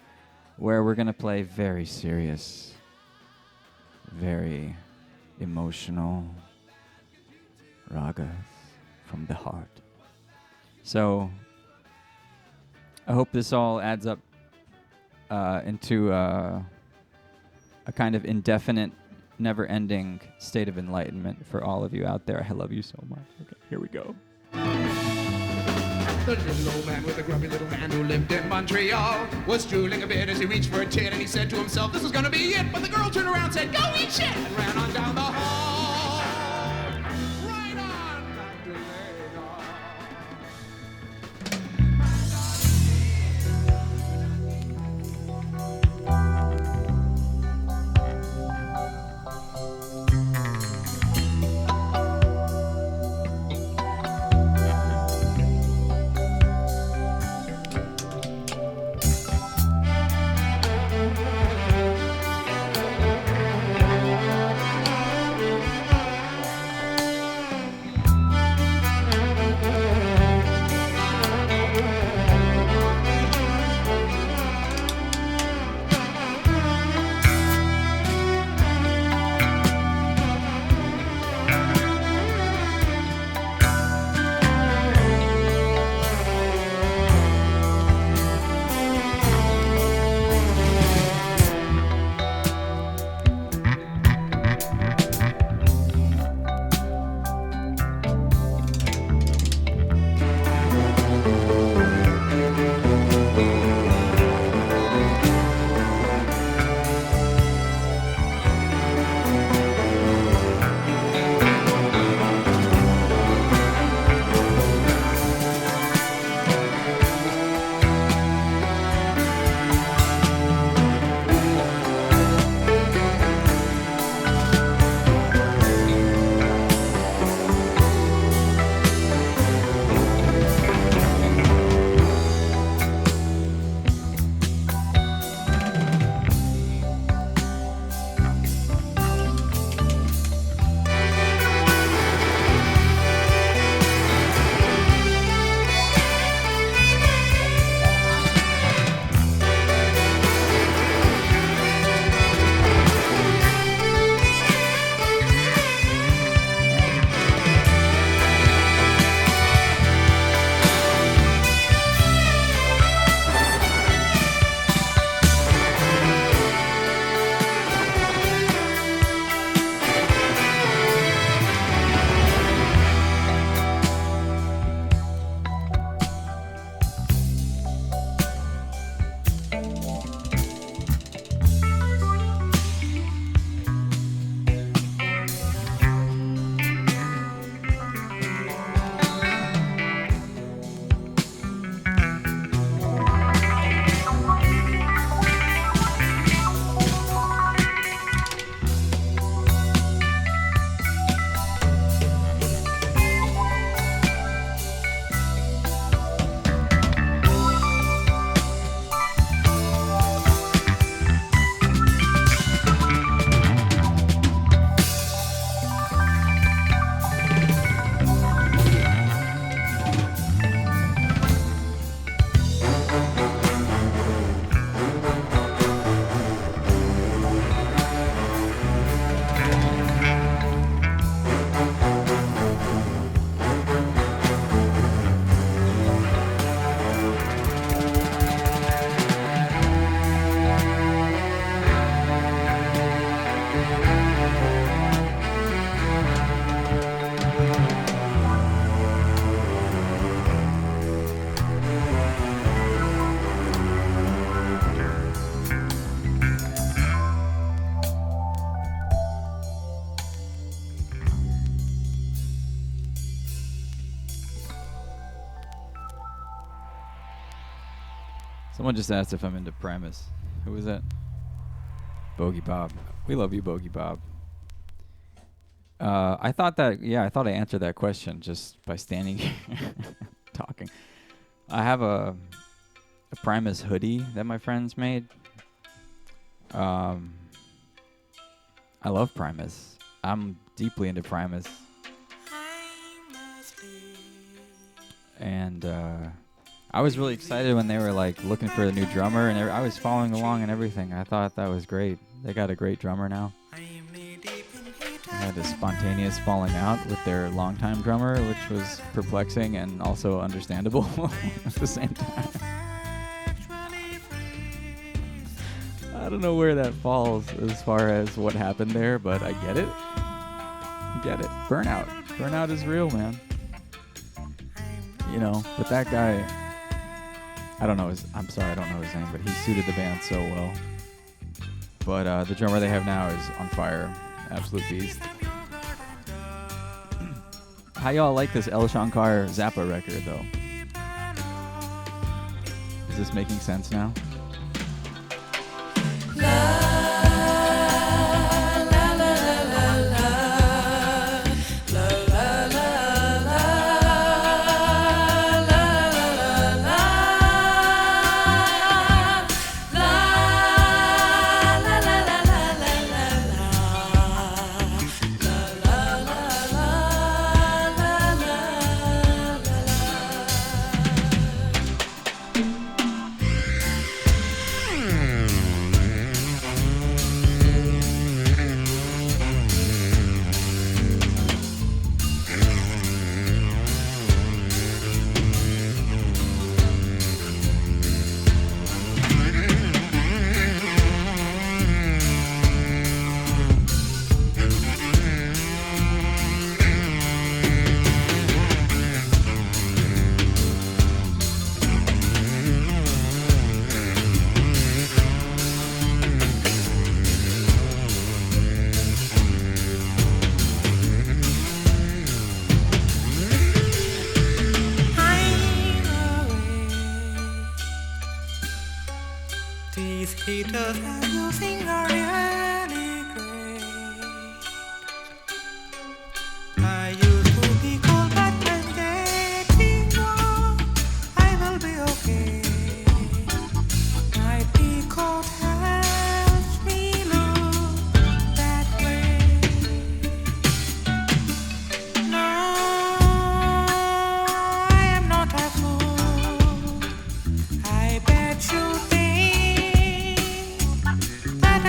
[SPEAKER 2] where we're going to play very serious, very emotional ragas from the heart. So I hope this all adds up into a kind of indefinite, never-ending state of enlightenment for all of you out there. I love you so much. Okay, here we go.
[SPEAKER 3] The little old man with a grubby little hand who lived in Montreal was drooling a bit as he reached for a tit, and he said to himself, this is gonna be it. But the girl turned around and said, go eat shit, and ran on down the hall. Right on back to
[SPEAKER 2] Someone just asked if I'm into Primus. Who was that? Bogey Bob. We love you, Bogey Bob. I thought I answered that question just by standing here talking. I have a Primus hoodie that my friends made. I love Primus. I'm deeply into Primus. And I was really excited when they were like looking for a new drummer, and I was following along and everything. I thought that was great. They got a great drummer now. They had a spontaneous falling out with their longtime drummer, which was perplexing and also understandable at the same time. I don't know where that falls as far as what happened there, but I get it. I get it. Burnout. Burnout is real, man. You know, but that guy, I'm sorry, I don't know his name, but he suited the band so well. But the drummer they have now is on fire. Absolute beast. How y'all like this El Shankar Zappa record, though? Is this making sense now?
[SPEAKER 12] heaters are using are really great. I used to be cold, but when getting warm, I will be okay. My peacoat helps me look that way. No, I am not a fool. I bet you think that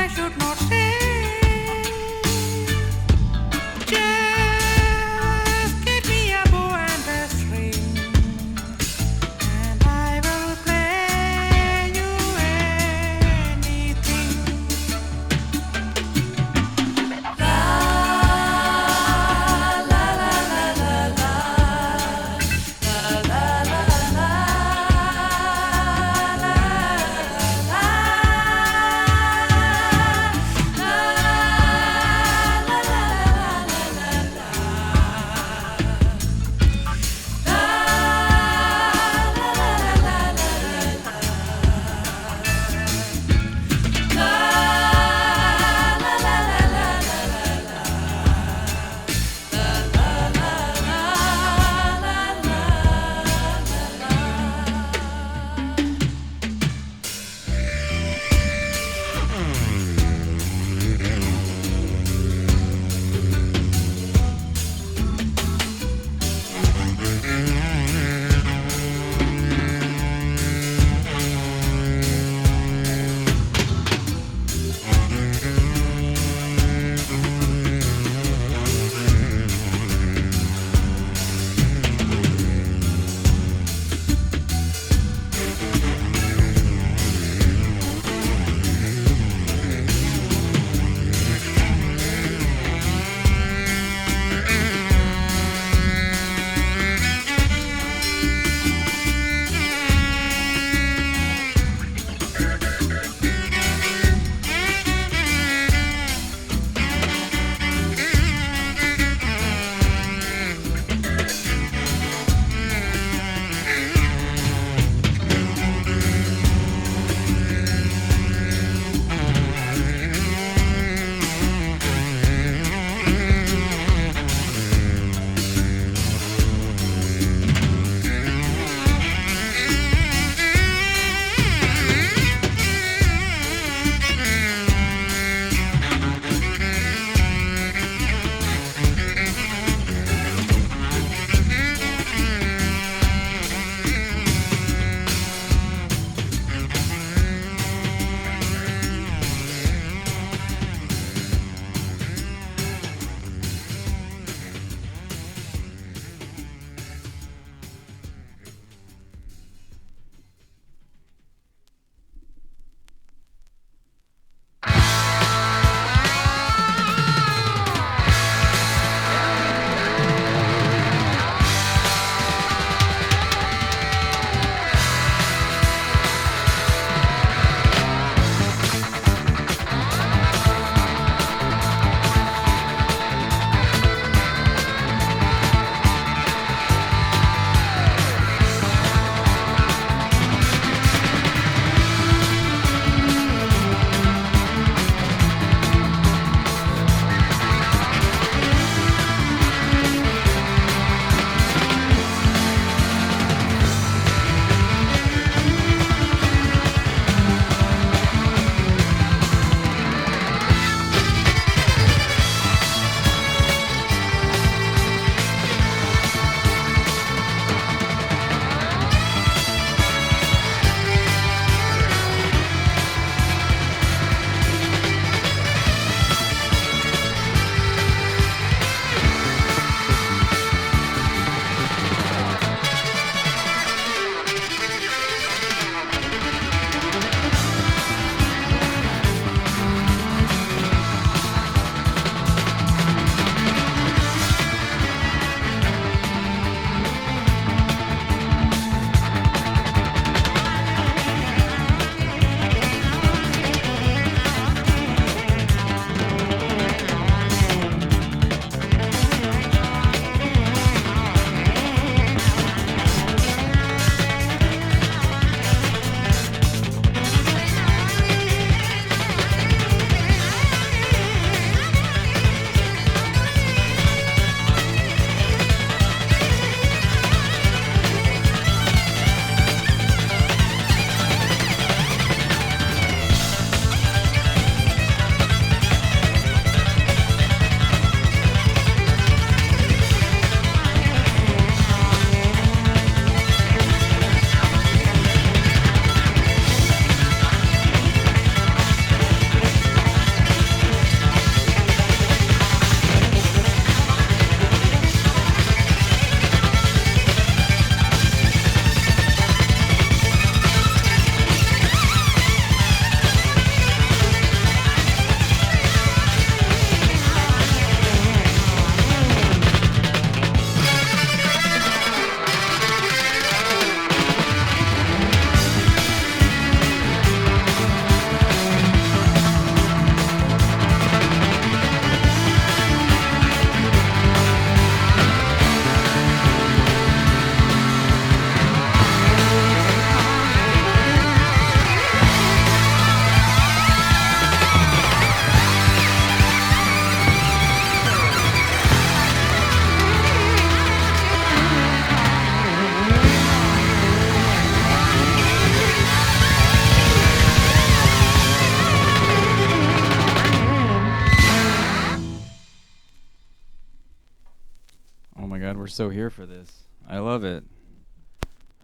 [SPEAKER 2] God, we're so here for this. I love it.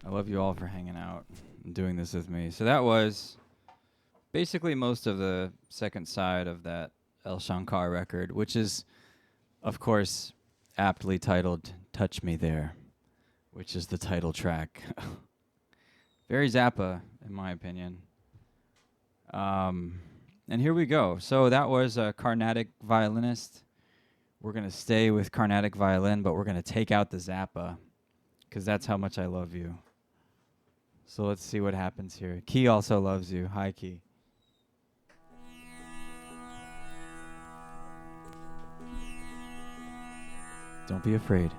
[SPEAKER 2] I love you all for hanging out and doing this with me. So that was basically most of the second side of that El Shankar record, which is, of course, aptly titled Touch Me There, which is the title track. Very Zappa, in my opinion. And here we go. So that was a Carnatic violinist. We're going to stay with Carnatic violin, but we're going to take out the Zappa, because that's how much I love you. So let's see what happens here. Key also loves you. Hi, Key. Don't be afraid.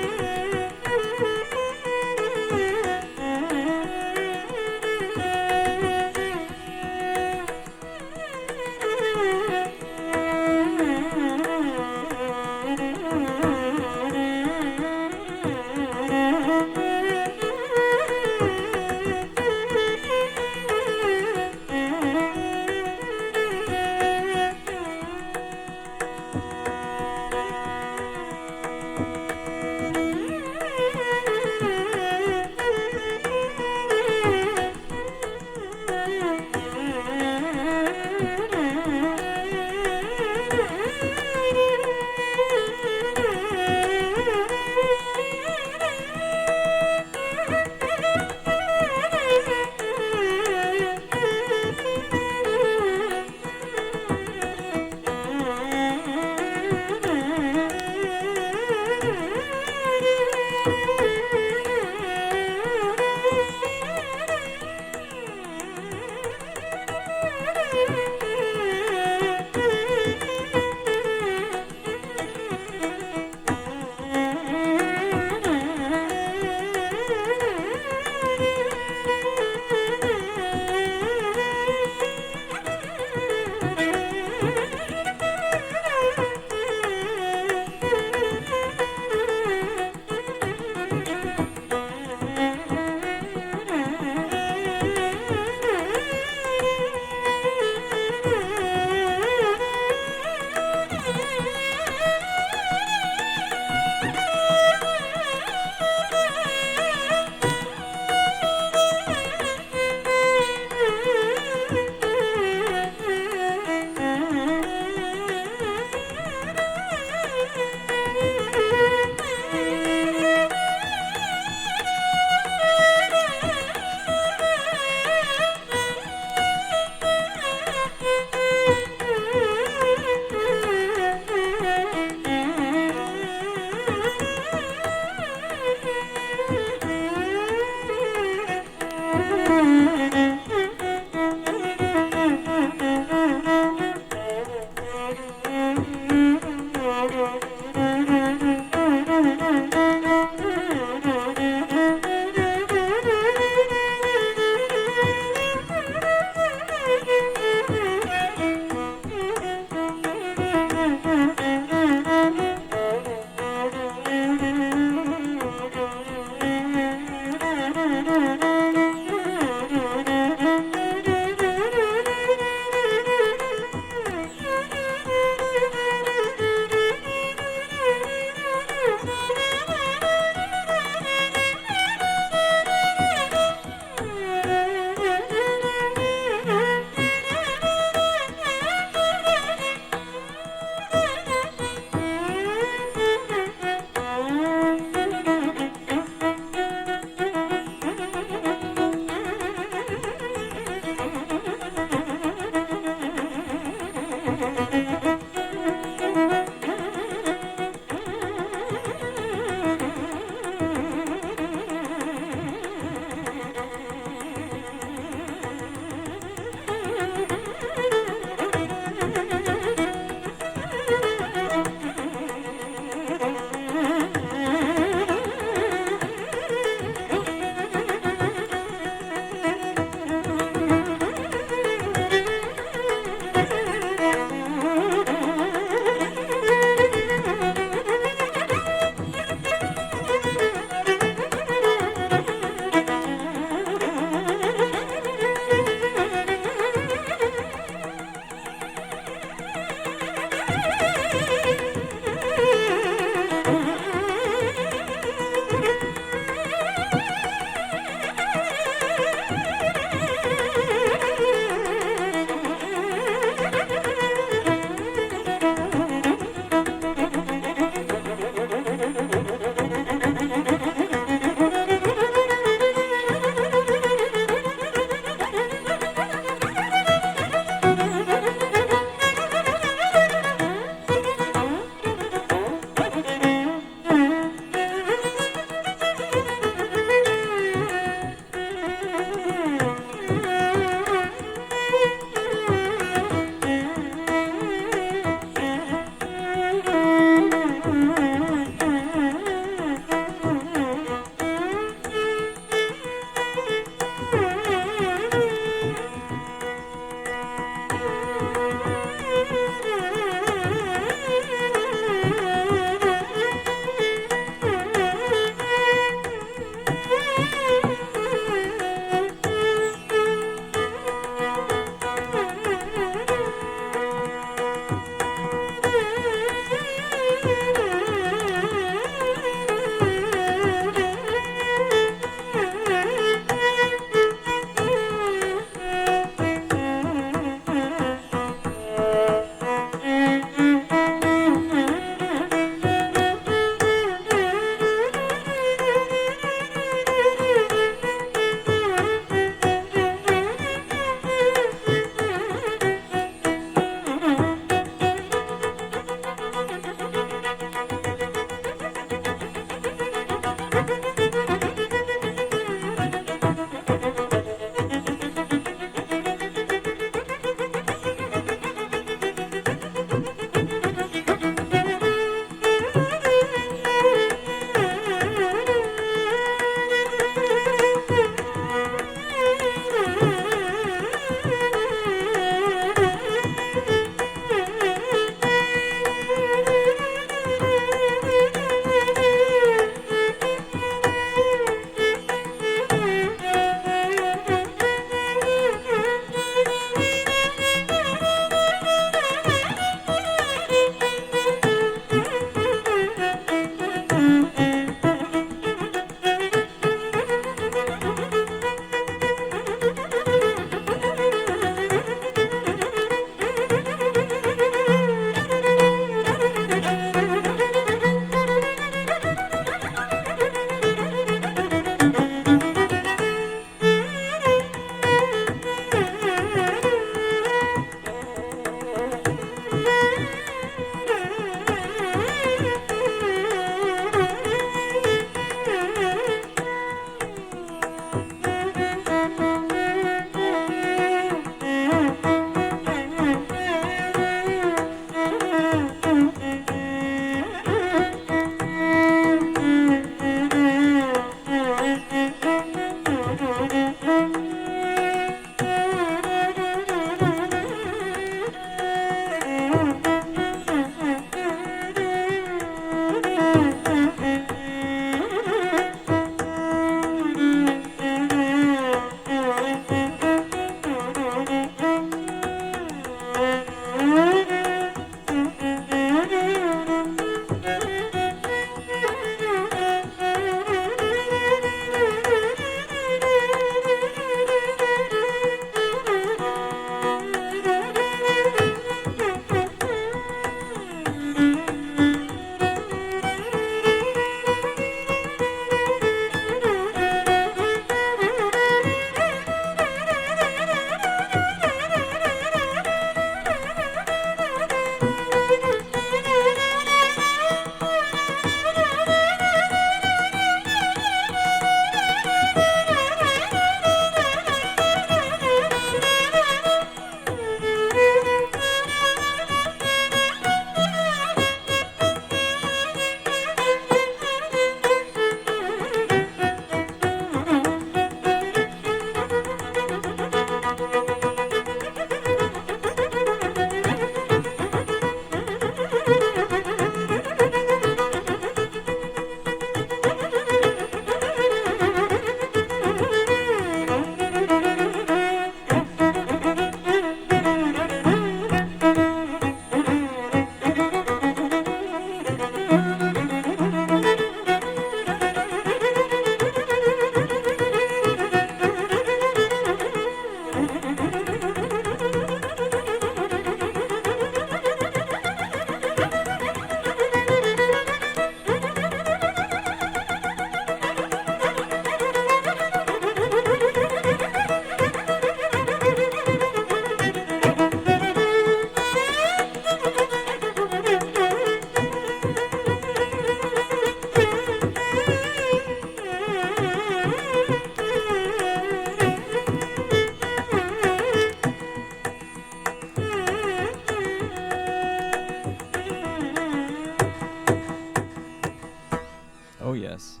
[SPEAKER 2] Oh yes,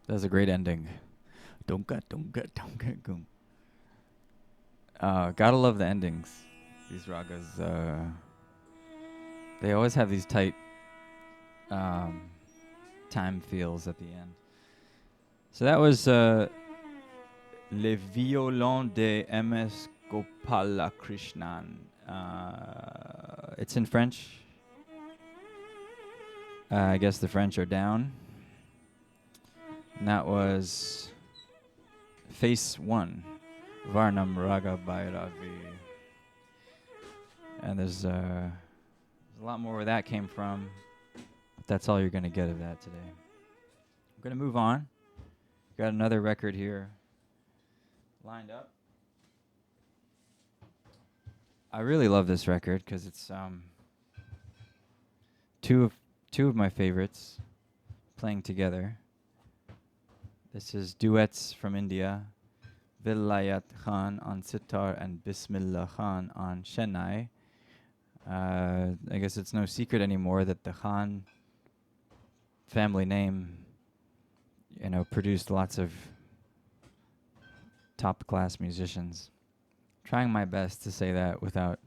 [SPEAKER 2] that's a great ending. Don't get goom. Gotta love the endings. These ragas, they always have these tight time feels at the end. So that was Le Violon de MS Gopala Krishnan. It's in French. I guess the French are down. And that was Face 1, Varnam Raga Bhairavi. And there's a lot more where that came from. But that's all you're going to get of that today. I'm going to move on. Got another record here lined up. I really love this record because it's two of my favorites playing together. This is duets from India, Vilayat Khan on sitar and Bismillah Khan on Chennai. I guess it's no secret anymore that the Khan family name, produced lots of top-class musicians. Trying my best to say that without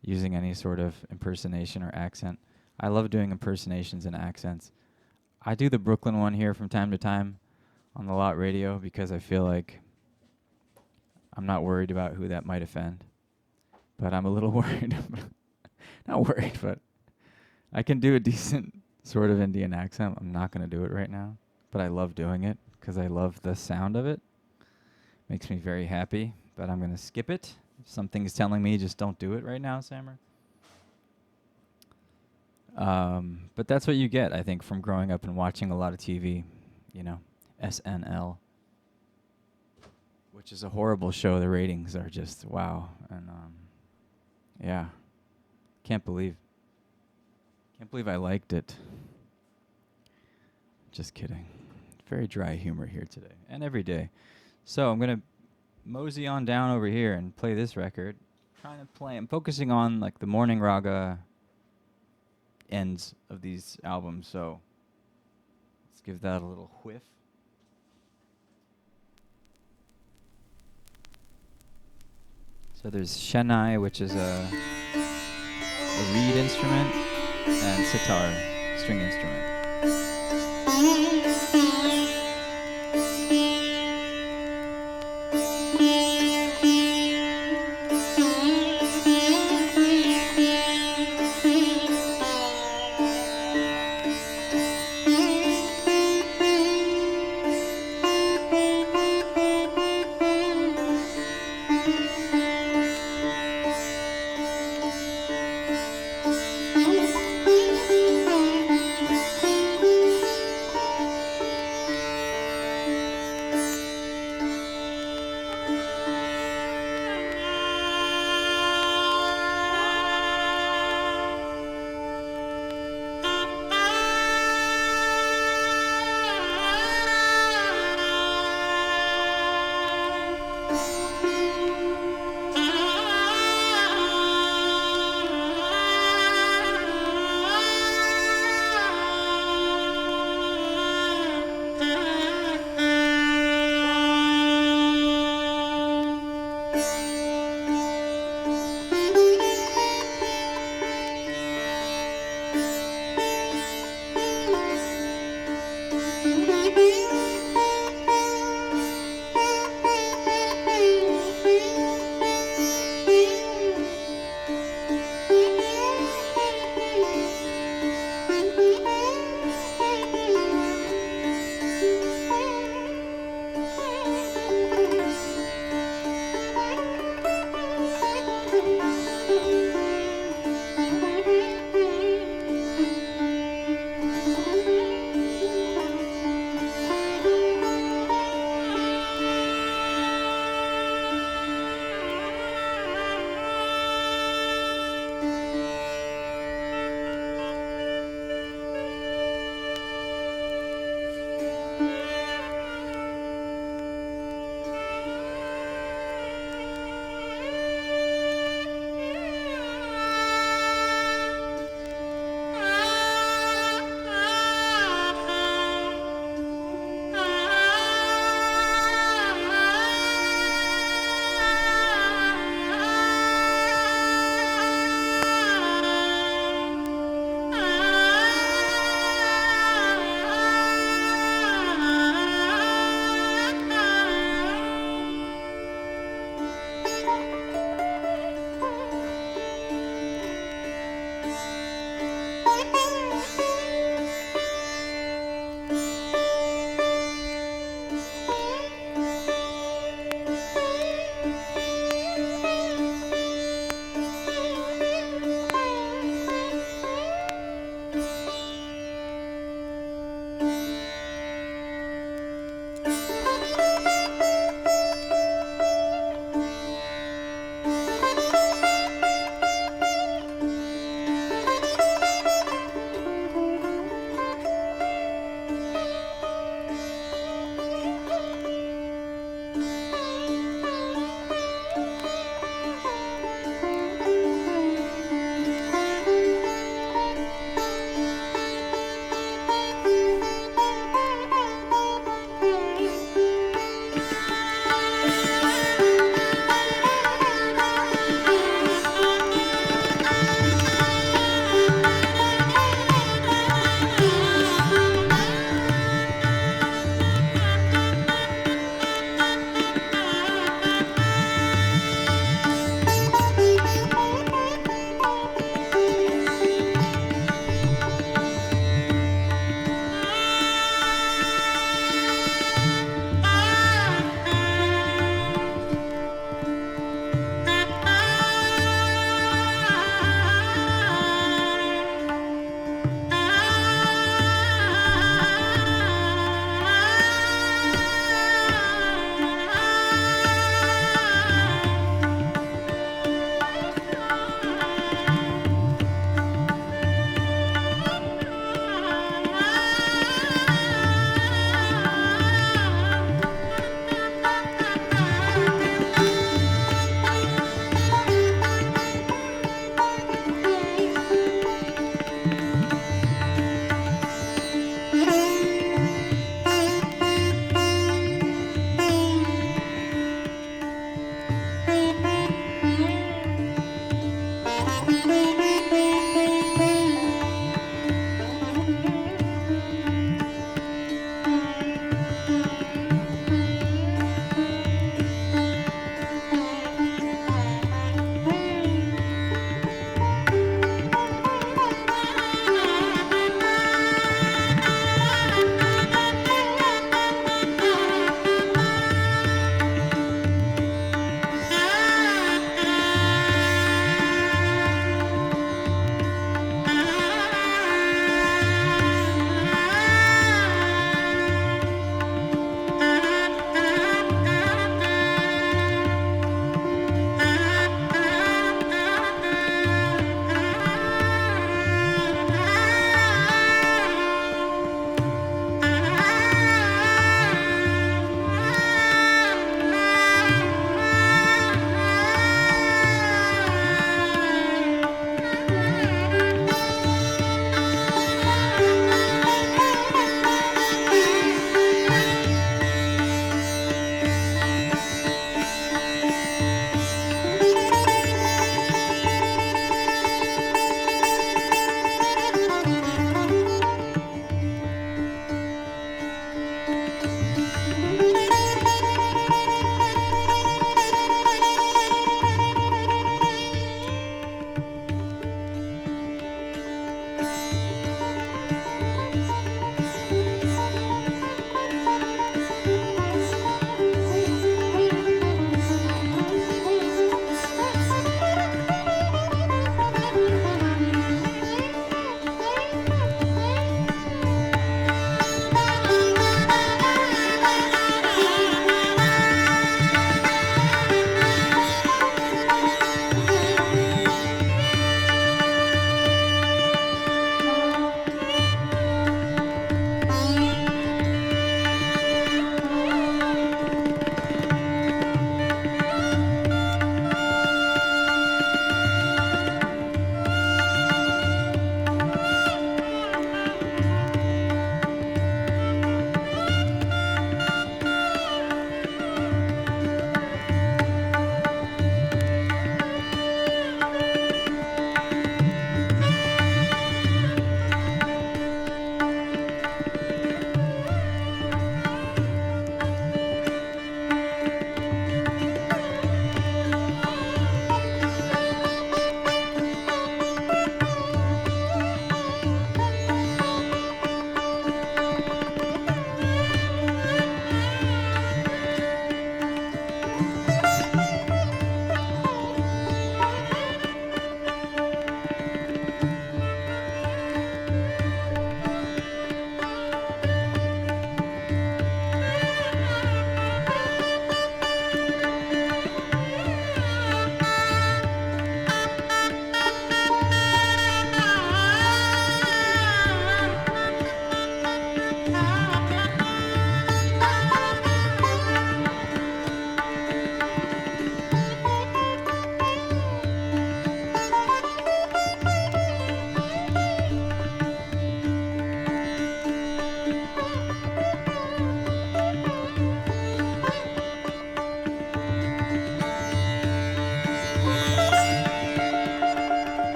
[SPEAKER 2] using any sort of impersonation or accent. I love doing impersonations and accents. I do the Brooklyn one here from time to time on the Lot Radio because I feel like I'm not worried about who that might offend. But I'm a little worried. Not worried, but I can do a decent sort of Indian accent. I'm not going to do it right now, but I love doing it because I love the sound of it. Makes me very happy, but I'm going to skip it. Something's telling me just don't do it right now, Samer. But that's what you get, I think, from growing up and watching a lot of TV, SNL, which is a horrible show. The ratings are just wow. And yeah, can't believe I liked it. Just kidding. Very dry humor here today and every day. So I'm gonna mosey on down over here and play this record. I'm focusing on like the morning raga ends of these albums. So let's give that a little whiff. So there's Chennai, which is a reed instrument, and sitar, string instrument.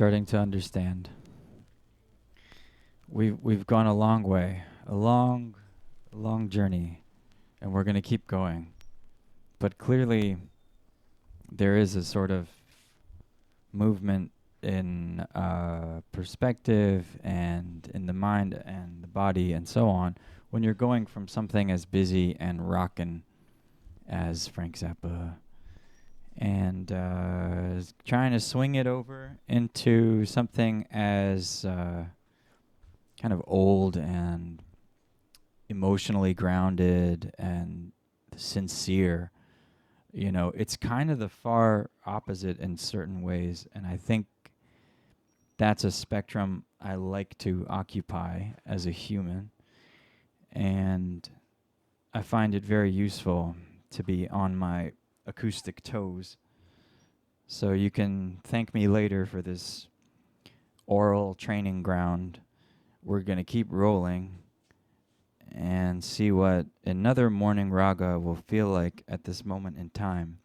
[SPEAKER 2] starting to understand. We've gone a long way, a long journey, and we're going to keep going. But clearly, there is a sort of movement in perspective and in the mind and the body and so on when you're going from something as busy and rockin' as Frank Zappa and trying to swing it over into something as kind of old and emotionally grounded and sincere. You know, it's kind of the far opposite in certain ways, and I think that's a spectrum I like to occupy as a human, and I find it very useful to be on my acoustic toes. So you can thank me later for this oral training ground. We're going to keep rolling and see what another morning raga will feel like at this moment in time.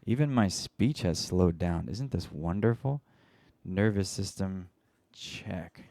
[SPEAKER 2] Even my speech has slowed down. Isn't this wonderful? Nervous system, check.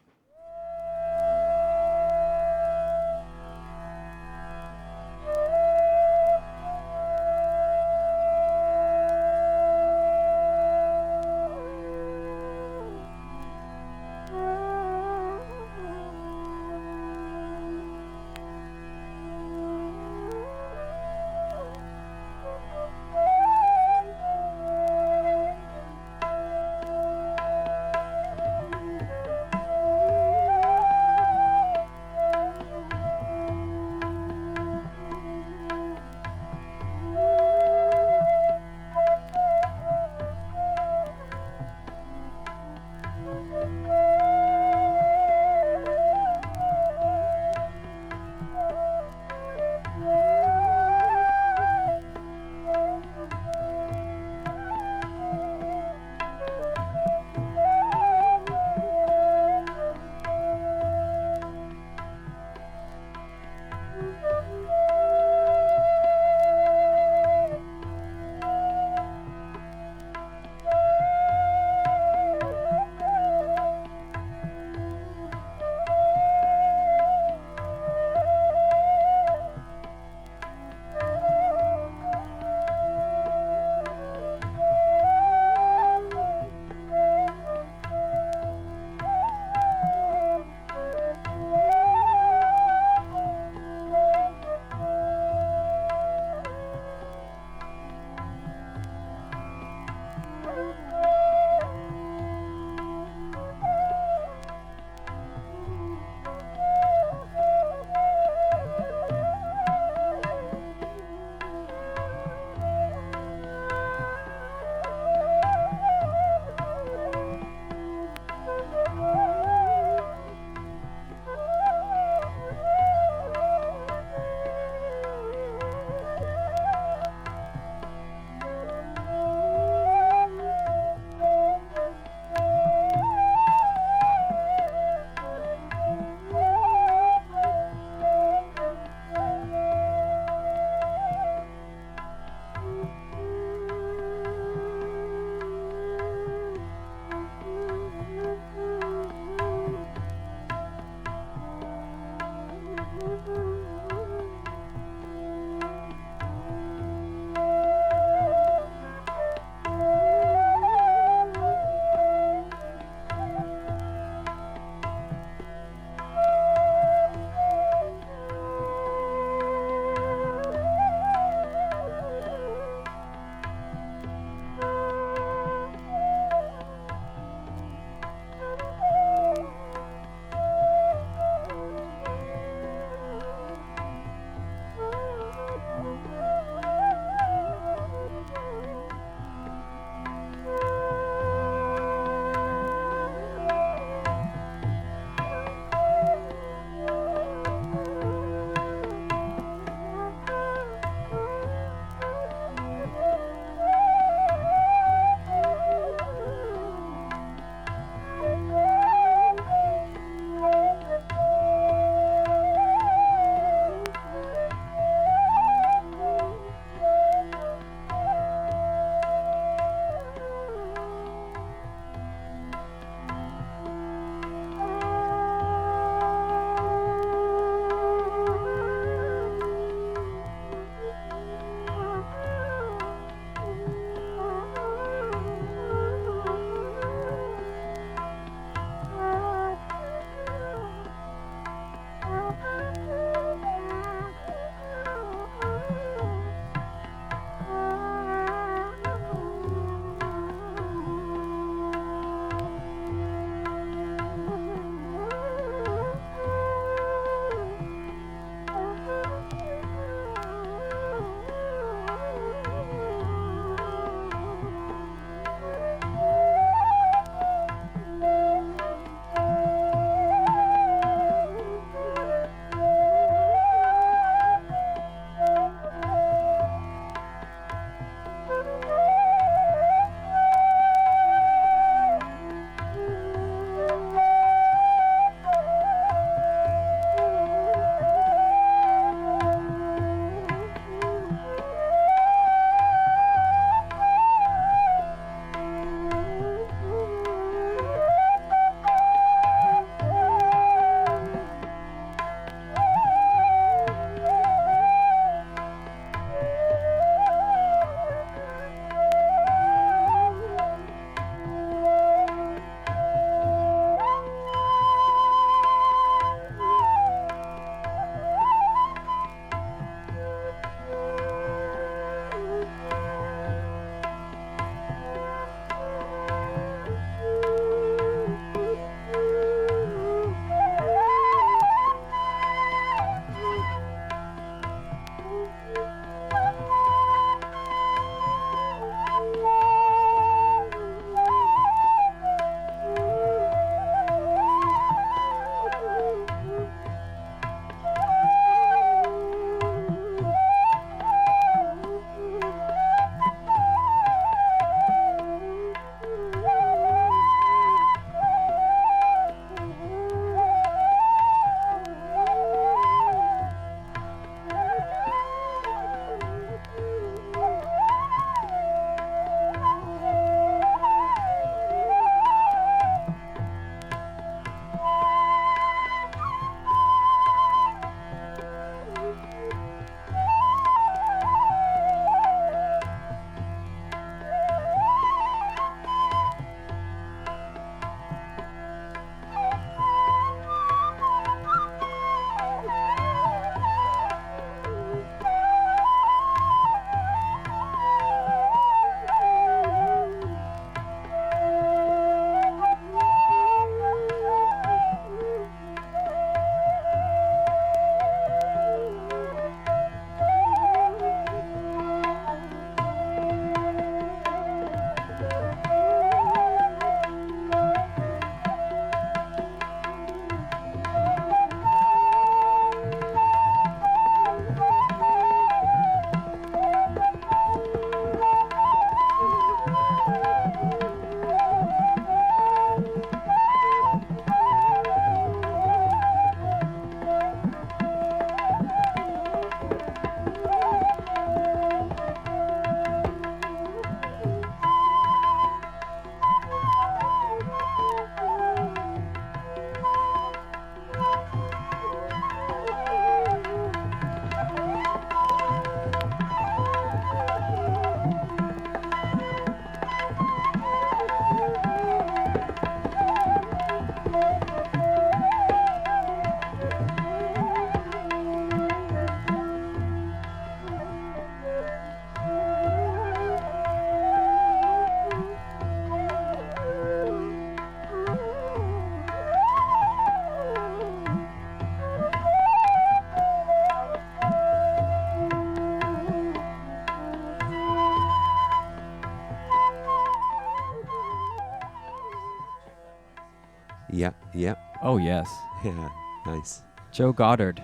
[SPEAKER 13] Yeah, yeah.
[SPEAKER 2] Oh, yes.
[SPEAKER 13] Yeah, nice.
[SPEAKER 2] Joe Goddard.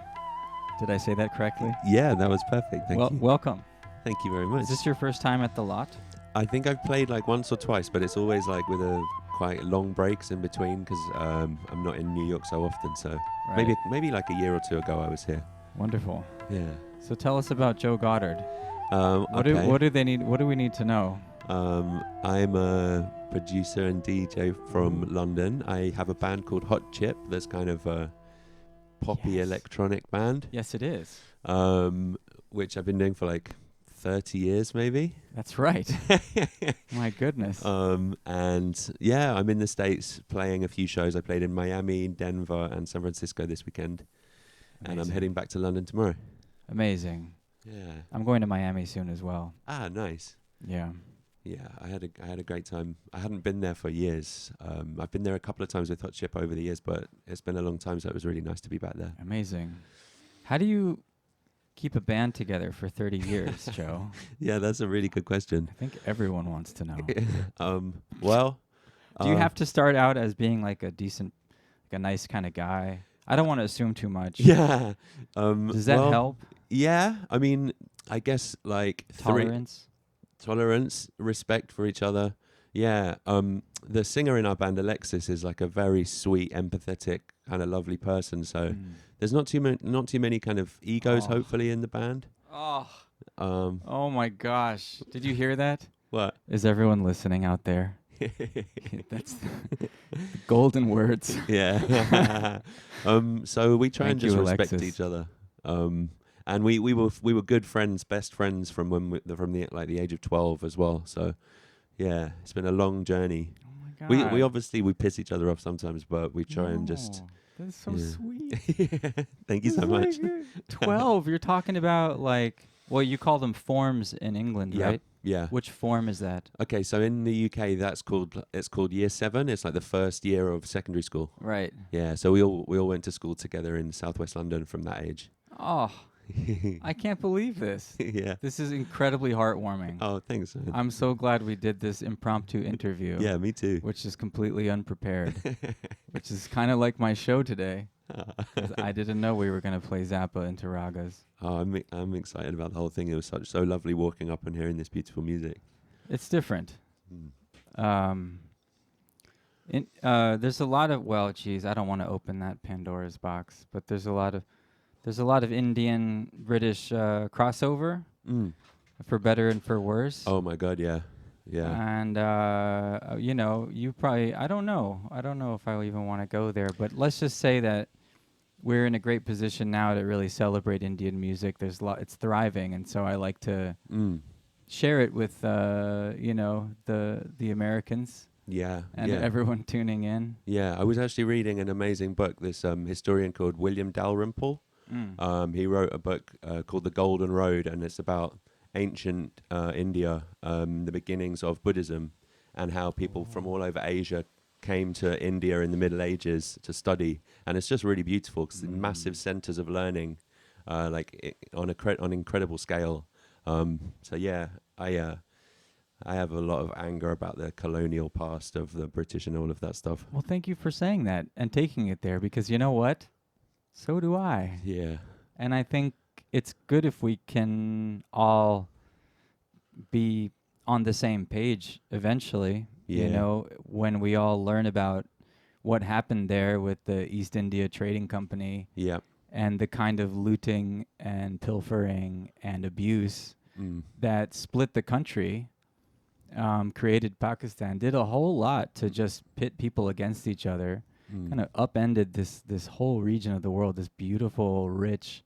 [SPEAKER 2] Did I say that correctly?
[SPEAKER 13] Yeah, that was perfect. Thank you.
[SPEAKER 2] Welcome.
[SPEAKER 13] Thank you very much.
[SPEAKER 2] Is this your first time at the lot?
[SPEAKER 13] I think I've played like once or twice, but it's always like with a quite long breaks in between because I'm not in New York so often. So maybe like a year or two ago I was here.
[SPEAKER 2] Wonderful.
[SPEAKER 13] Yeah.
[SPEAKER 2] So tell us about Joe Goddard. What do they need? What do we need to know?
[SPEAKER 13] I'm a producer and DJ from London. I have a band called Hot Chip. That's kind of a poppy electronic band.
[SPEAKER 2] Yes, it is.
[SPEAKER 13] Which I've been doing for like 30 years, maybe.
[SPEAKER 2] That's right. My goodness.
[SPEAKER 13] And yeah, I'm in the States playing a few shows. I played in Miami, Denver, and San Francisco this weekend.
[SPEAKER 2] Amazing.
[SPEAKER 13] And I'm heading back to London tomorrow.
[SPEAKER 2] Amazing.
[SPEAKER 13] Yeah.
[SPEAKER 2] I'm going to Miami soon as well.
[SPEAKER 13] Ah, nice.
[SPEAKER 2] Yeah.
[SPEAKER 13] Yeah, I had a great time. I hadn't been there for years. I've been there a couple of times with Hot Chip over the years, but it's been a long time, so it was really nice to be back there.
[SPEAKER 2] Amazing. How do you keep a band together for 30 years, Joe?
[SPEAKER 13] Yeah, that's a really good question.
[SPEAKER 2] I think everyone wants to know.
[SPEAKER 13] Well,
[SPEAKER 2] do you have to start out as being like a decent, like a nice kind of guy? I don't want to assume too much.
[SPEAKER 13] Yeah.
[SPEAKER 2] Does that help?
[SPEAKER 13] Yeah. I mean, I guess like tolerance, respect for each other. Yeah. The singer in our band, Alexis, is like a very sweet, empathetic, kind of lovely person. So there's not too many kind of egos, hopefully, in the band.
[SPEAKER 2] Oh my gosh! Did you hear that?
[SPEAKER 13] What?
[SPEAKER 2] Is everyone listening out there? That's the golden words.
[SPEAKER 13] Yeah. So we try and just respect
[SPEAKER 2] Alexis.
[SPEAKER 13] each other. And we were good friends, best friends from the age of 12 as well. So yeah, it's been a long journey.
[SPEAKER 2] Oh my God.
[SPEAKER 13] We obviously piss each other off sometimes, but we try and just.
[SPEAKER 2] That's so sweet.
[SPEAKER 13] Thank you so much.
[SPEAKER 2] 12. You're talking about you call them forms in England, right?
[SPEAKER 13] Yeah.
[SPEAKER 2] Which form is that?
[SPEAKER 13] Okay, so in the UK, it's called Year 7. It's like the first year of secondary school.
[SPEAKER 2] Right.
[SPEAKER 13] Yeah. So we all went to school together in Southwest London from that age.
[SPEAKER 2] Oh, I can't believe this.
[SPEAKER 13] Yeah.
[SPEAKER 2] This is incredibly heartwarming.
[SPEAKER 13] Oh, thanks, man.
[SPEAKER 2] I'm so glad we did this impromptu interview.
[SPEAKER 13] Yeah, me too.
[SPEAKER 2] Which is completely unprepared. Which is kind of like my show today. 'Cause I didn't know we were going to play Zappa into ragas.
[SPEAKER 13] Oh, I'm excited about the whole thing. It was so lovely walking up and hearing this beautiful music.
[SPEAKER 2] It's different. There's a lot of I don't want to open that Pandora's box, but there's a lot of Indian British crossover, for better and for worse.
[SPEAKER 13] Oh my God, yeah.
[SPEAKER 2] And you probably I don't know if I even want to go there, but let's just say that we're in a great position now to really celebrate Indian music. It's thriving, and so I like to share it with the Americans.
[SPEAKER 13] Yeah.
[SPEAKER 2] And everyone tuning in.
[SPEAKER 13] Yeah, I was actually reading an amazing book. This historian called William Dalrymple. He wrote a book called The Golden Road, and it's about ancient India, the beginnings of Buddhism, and how people from all over Asia came to India in the Middle Ages to study. And it's just really beautiful because massive centers of learning, on incredible scale. So yeah, I have a lot of anger about the colonial past of the British and all of that stuff.
[SPEAKER 2] Well, thank you for saying that and taking it there, because you know what? So do I.
[SPEAKER 13] Yeah.
[SPEAKER 2] And I think it's good if we can all be on the same page eventually.
[SPEAKER 13] Yeah.
[SPEAKER 2] When we all learn about what happened there with the East India Trading Company.
[SPEAKER 13] Yeah.
[SPEAKER 2] And the kind of looting and pilfering and abuse that split the country, created Pakistan, did a whole lot to just pit people against each other, kind of upended this whole region of the world, this beautiful, rich,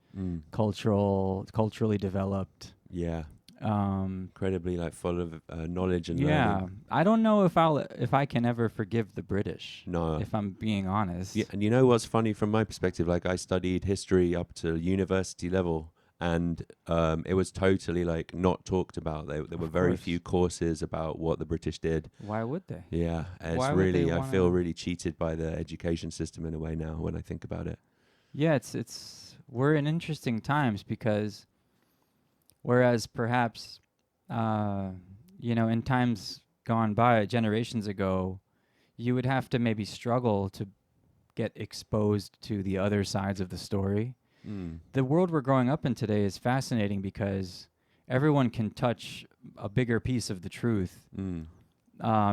[SPEAKER 2] culturally developed.
[SPEAKER 13] Yeah. Incredibly full of knowledge and learning.
[SPEAKER 2] I don't know if I can ever forgive the British.
[SPEAKER 13] No.
[SPEAKER 2] If I'm being honest.
[SPEAKER 13] Yeah, and you know what's funny from my perspective? I studied history up to university level, and it was totally not talked about. There were very few courses about what the British did.
[SPEAKER 2] Why would they?
[SPEAKER 13] Yeah, it's
[SPEAKER 2] Why would they
[SPEAKER 13] I feel really cheated by the education system in a way now when I think about it.
[SPEAKER 2] Yeah, we're in interesting times because whereas perhaps, in times gone by, generations ago, you would have to maybe struggle to get exposed to the other sides of the story.
[SPEAKER 13] Mm.
[SPEAKER 2] The world we're growing up in today is fascinating because everyone can touch a bigger piece of the truth, no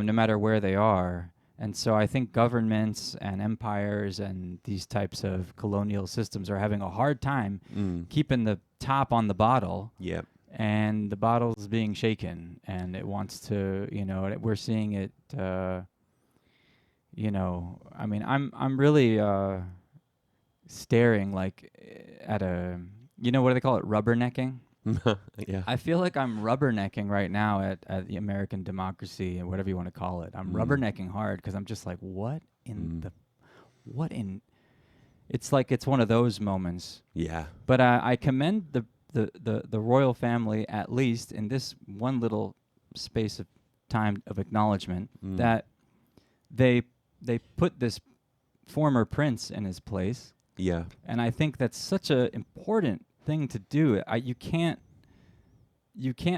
[SPEAKER 2] matter where they are. And so I think governments and empires and these types of colonial systems are having a hard time keeping the top on the bottle.
[SPEAKER 13] Yep.
[SPEAKER 2] And the bottle's being shaken, and it wants to, we're seeing it, I mean, I'm really staring like at a, what do they call it? Rubbernecking?
[SPEAKER 13] Yeah.
[SPEAKER 2] I feel like I'm rubbernecking right now at the American democracy and whatever you want to call it. I'm rubbernecking hard because I'm just like, it's like it's one of those moments.
[SPEAKER 13] Yeah.
[SPEAKER 2] But I commend the royal family, at least in this one little space of time of acknowledgement, that they put this former prince in his place.
[SPEAKER 13] Yeah.
[SPEAKER 2] And I think that's such an important thing to do. You can't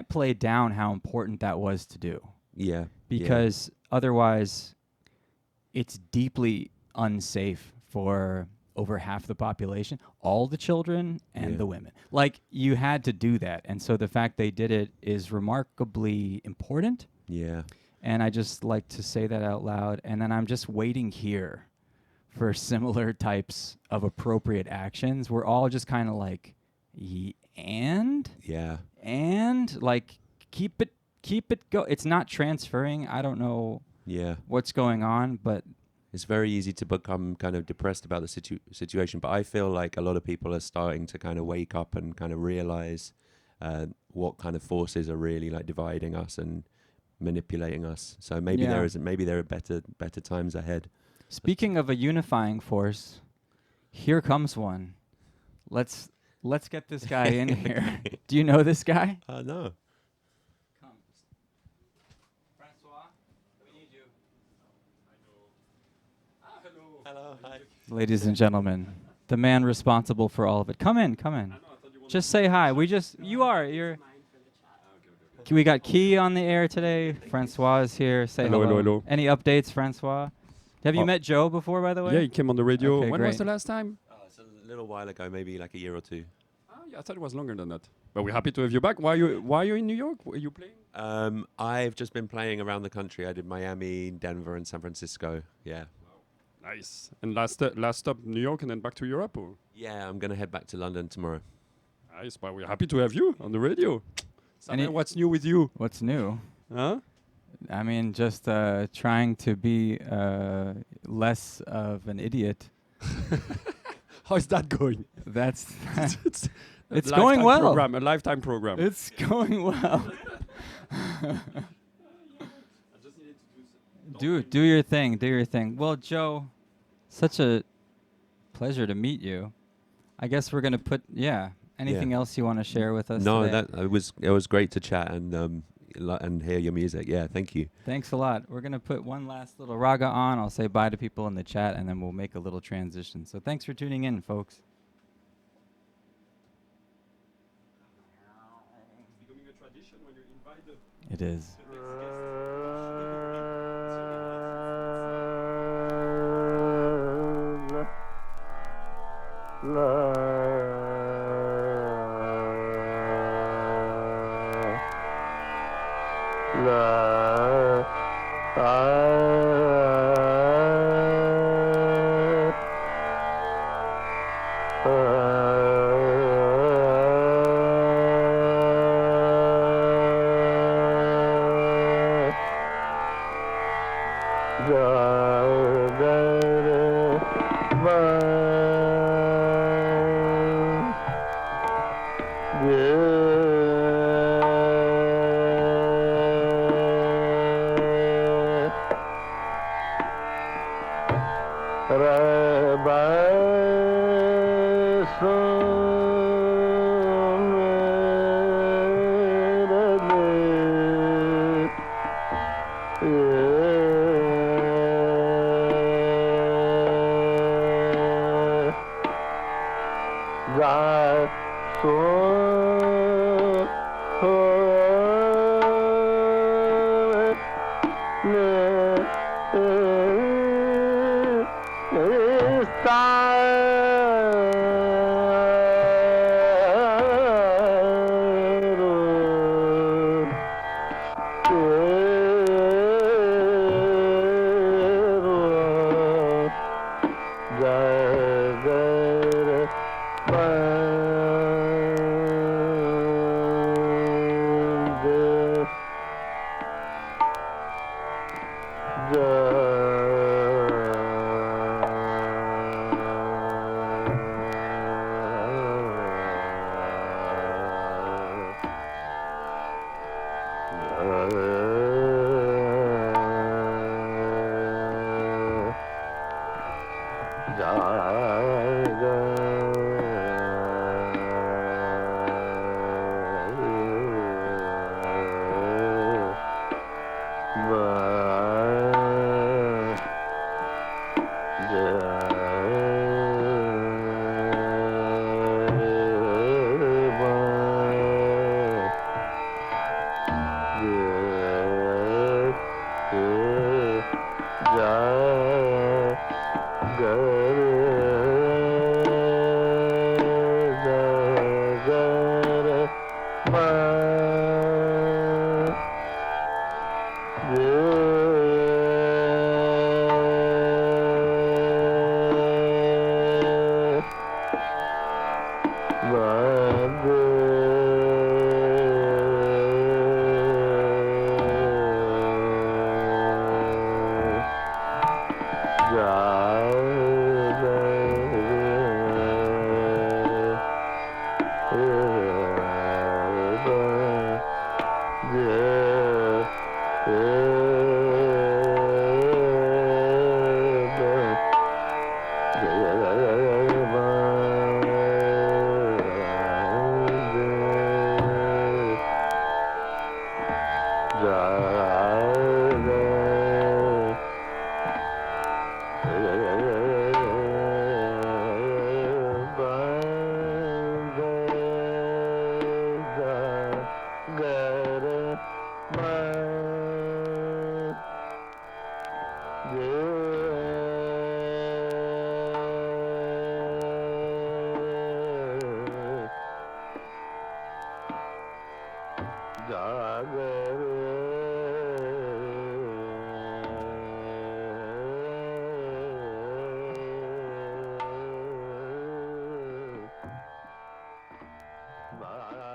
[SPEAKER 2] play down how important that was to do.
[SPEAKER 13] Yeah.
[SPEAKER 2] Because otherwise it's deeply unsafe for over half the population, all the children and the women. Like, you had to do that. And so the fact they did it is remarkably important.
[SPEAKER 13] Yeah.
[SPEAKER 2] And I just like to say that out loud. And then I'm just waiting here for similar types of appropriate actions. We're all just kind of like, and like keep it go. It's not transferring. I don't know what's going on, but
[SPEAKER 13] it's very easy to become kind of depressed about the situation. But I feel like a lot of people are starting to kind of wake up and kind of realize what kind of forces are really like dividing us and manipulating us. So maybe there are better times ahead.
[SPEAKER 2] Speaking of a unifying force, here comes one. Let's get this guy in here. Do you know this guy?
[SPEAKER 13] No.
[SPEAKER 2] Come. Francois, we need you.
[SPEAKER 13] Hello. Hi.
[SPEAKER 2] Ladies and gentlemen, the man responsible for all of it. Come in. Just say hi. You're. We got Key on the air today. Francois is here. Say hello. Any updates, Francois? Have you met Joe before, by the way?
[SPEAKER 14] Yeah, he came on the radio.
[SPEAKER 2] Okay,
[SPEAKER 14] when
[SPEAKER 2] great.
[SPEAKER 14] was the last time?
[SPEAKER 13] It's a little while ago, maybe like a year or two.
[SPEAKER 14] Yeah, I thought it was longer than that. But we're happy to have you back. Why are you in New York? Were you playing?
[SPEAKER 13] I've just been playing around the country. I did Miami, Denver, and San Francisco. Yeah.
[SPEAKER 14] Nice. And last stop, New York, and then back to Europe? Or?
[SPEAKER 13] Yeah, I'm going to head back to London tomorrow.
[SPEAKER 14] Nice, but we're happy to have you on the radio. Samer, what's new with you?
[SPEAKER 2] What's new?
[SPEAKER 14] Huh?
[SPEAKER 2] I mean, just trying to be less of an idiot.
[SPEAKER 14] How's that going?
[SPEAKER 2] That's it's
[SPEAKER 14] lifetime
[SPEAKER 2] going well.
[SPEAKER 14] A lifetime program.
[SPEAKER 2] It's going well. Do your thing. Do your thing. Well, Joe, such a pleasure to meet you. I guess we're gonna put Anything else you want to share with us?
[SPEAKER 13] No,
[SPEAKER 2] today?
[SPEAKER 13] it was great to chat and hear your music. Yeah, thank you.
[SPEAKER 2] Thanks a lot. We're gonna put one last little raga on. I'll say bye to people in the chat, and then we'll make a little transition. So thanks for tuning in, folks.
[SPEAKER 14] It's becoming a tradition when you invite the
[SPEAKER 2] It is.
[SPEAKER 1] Bye.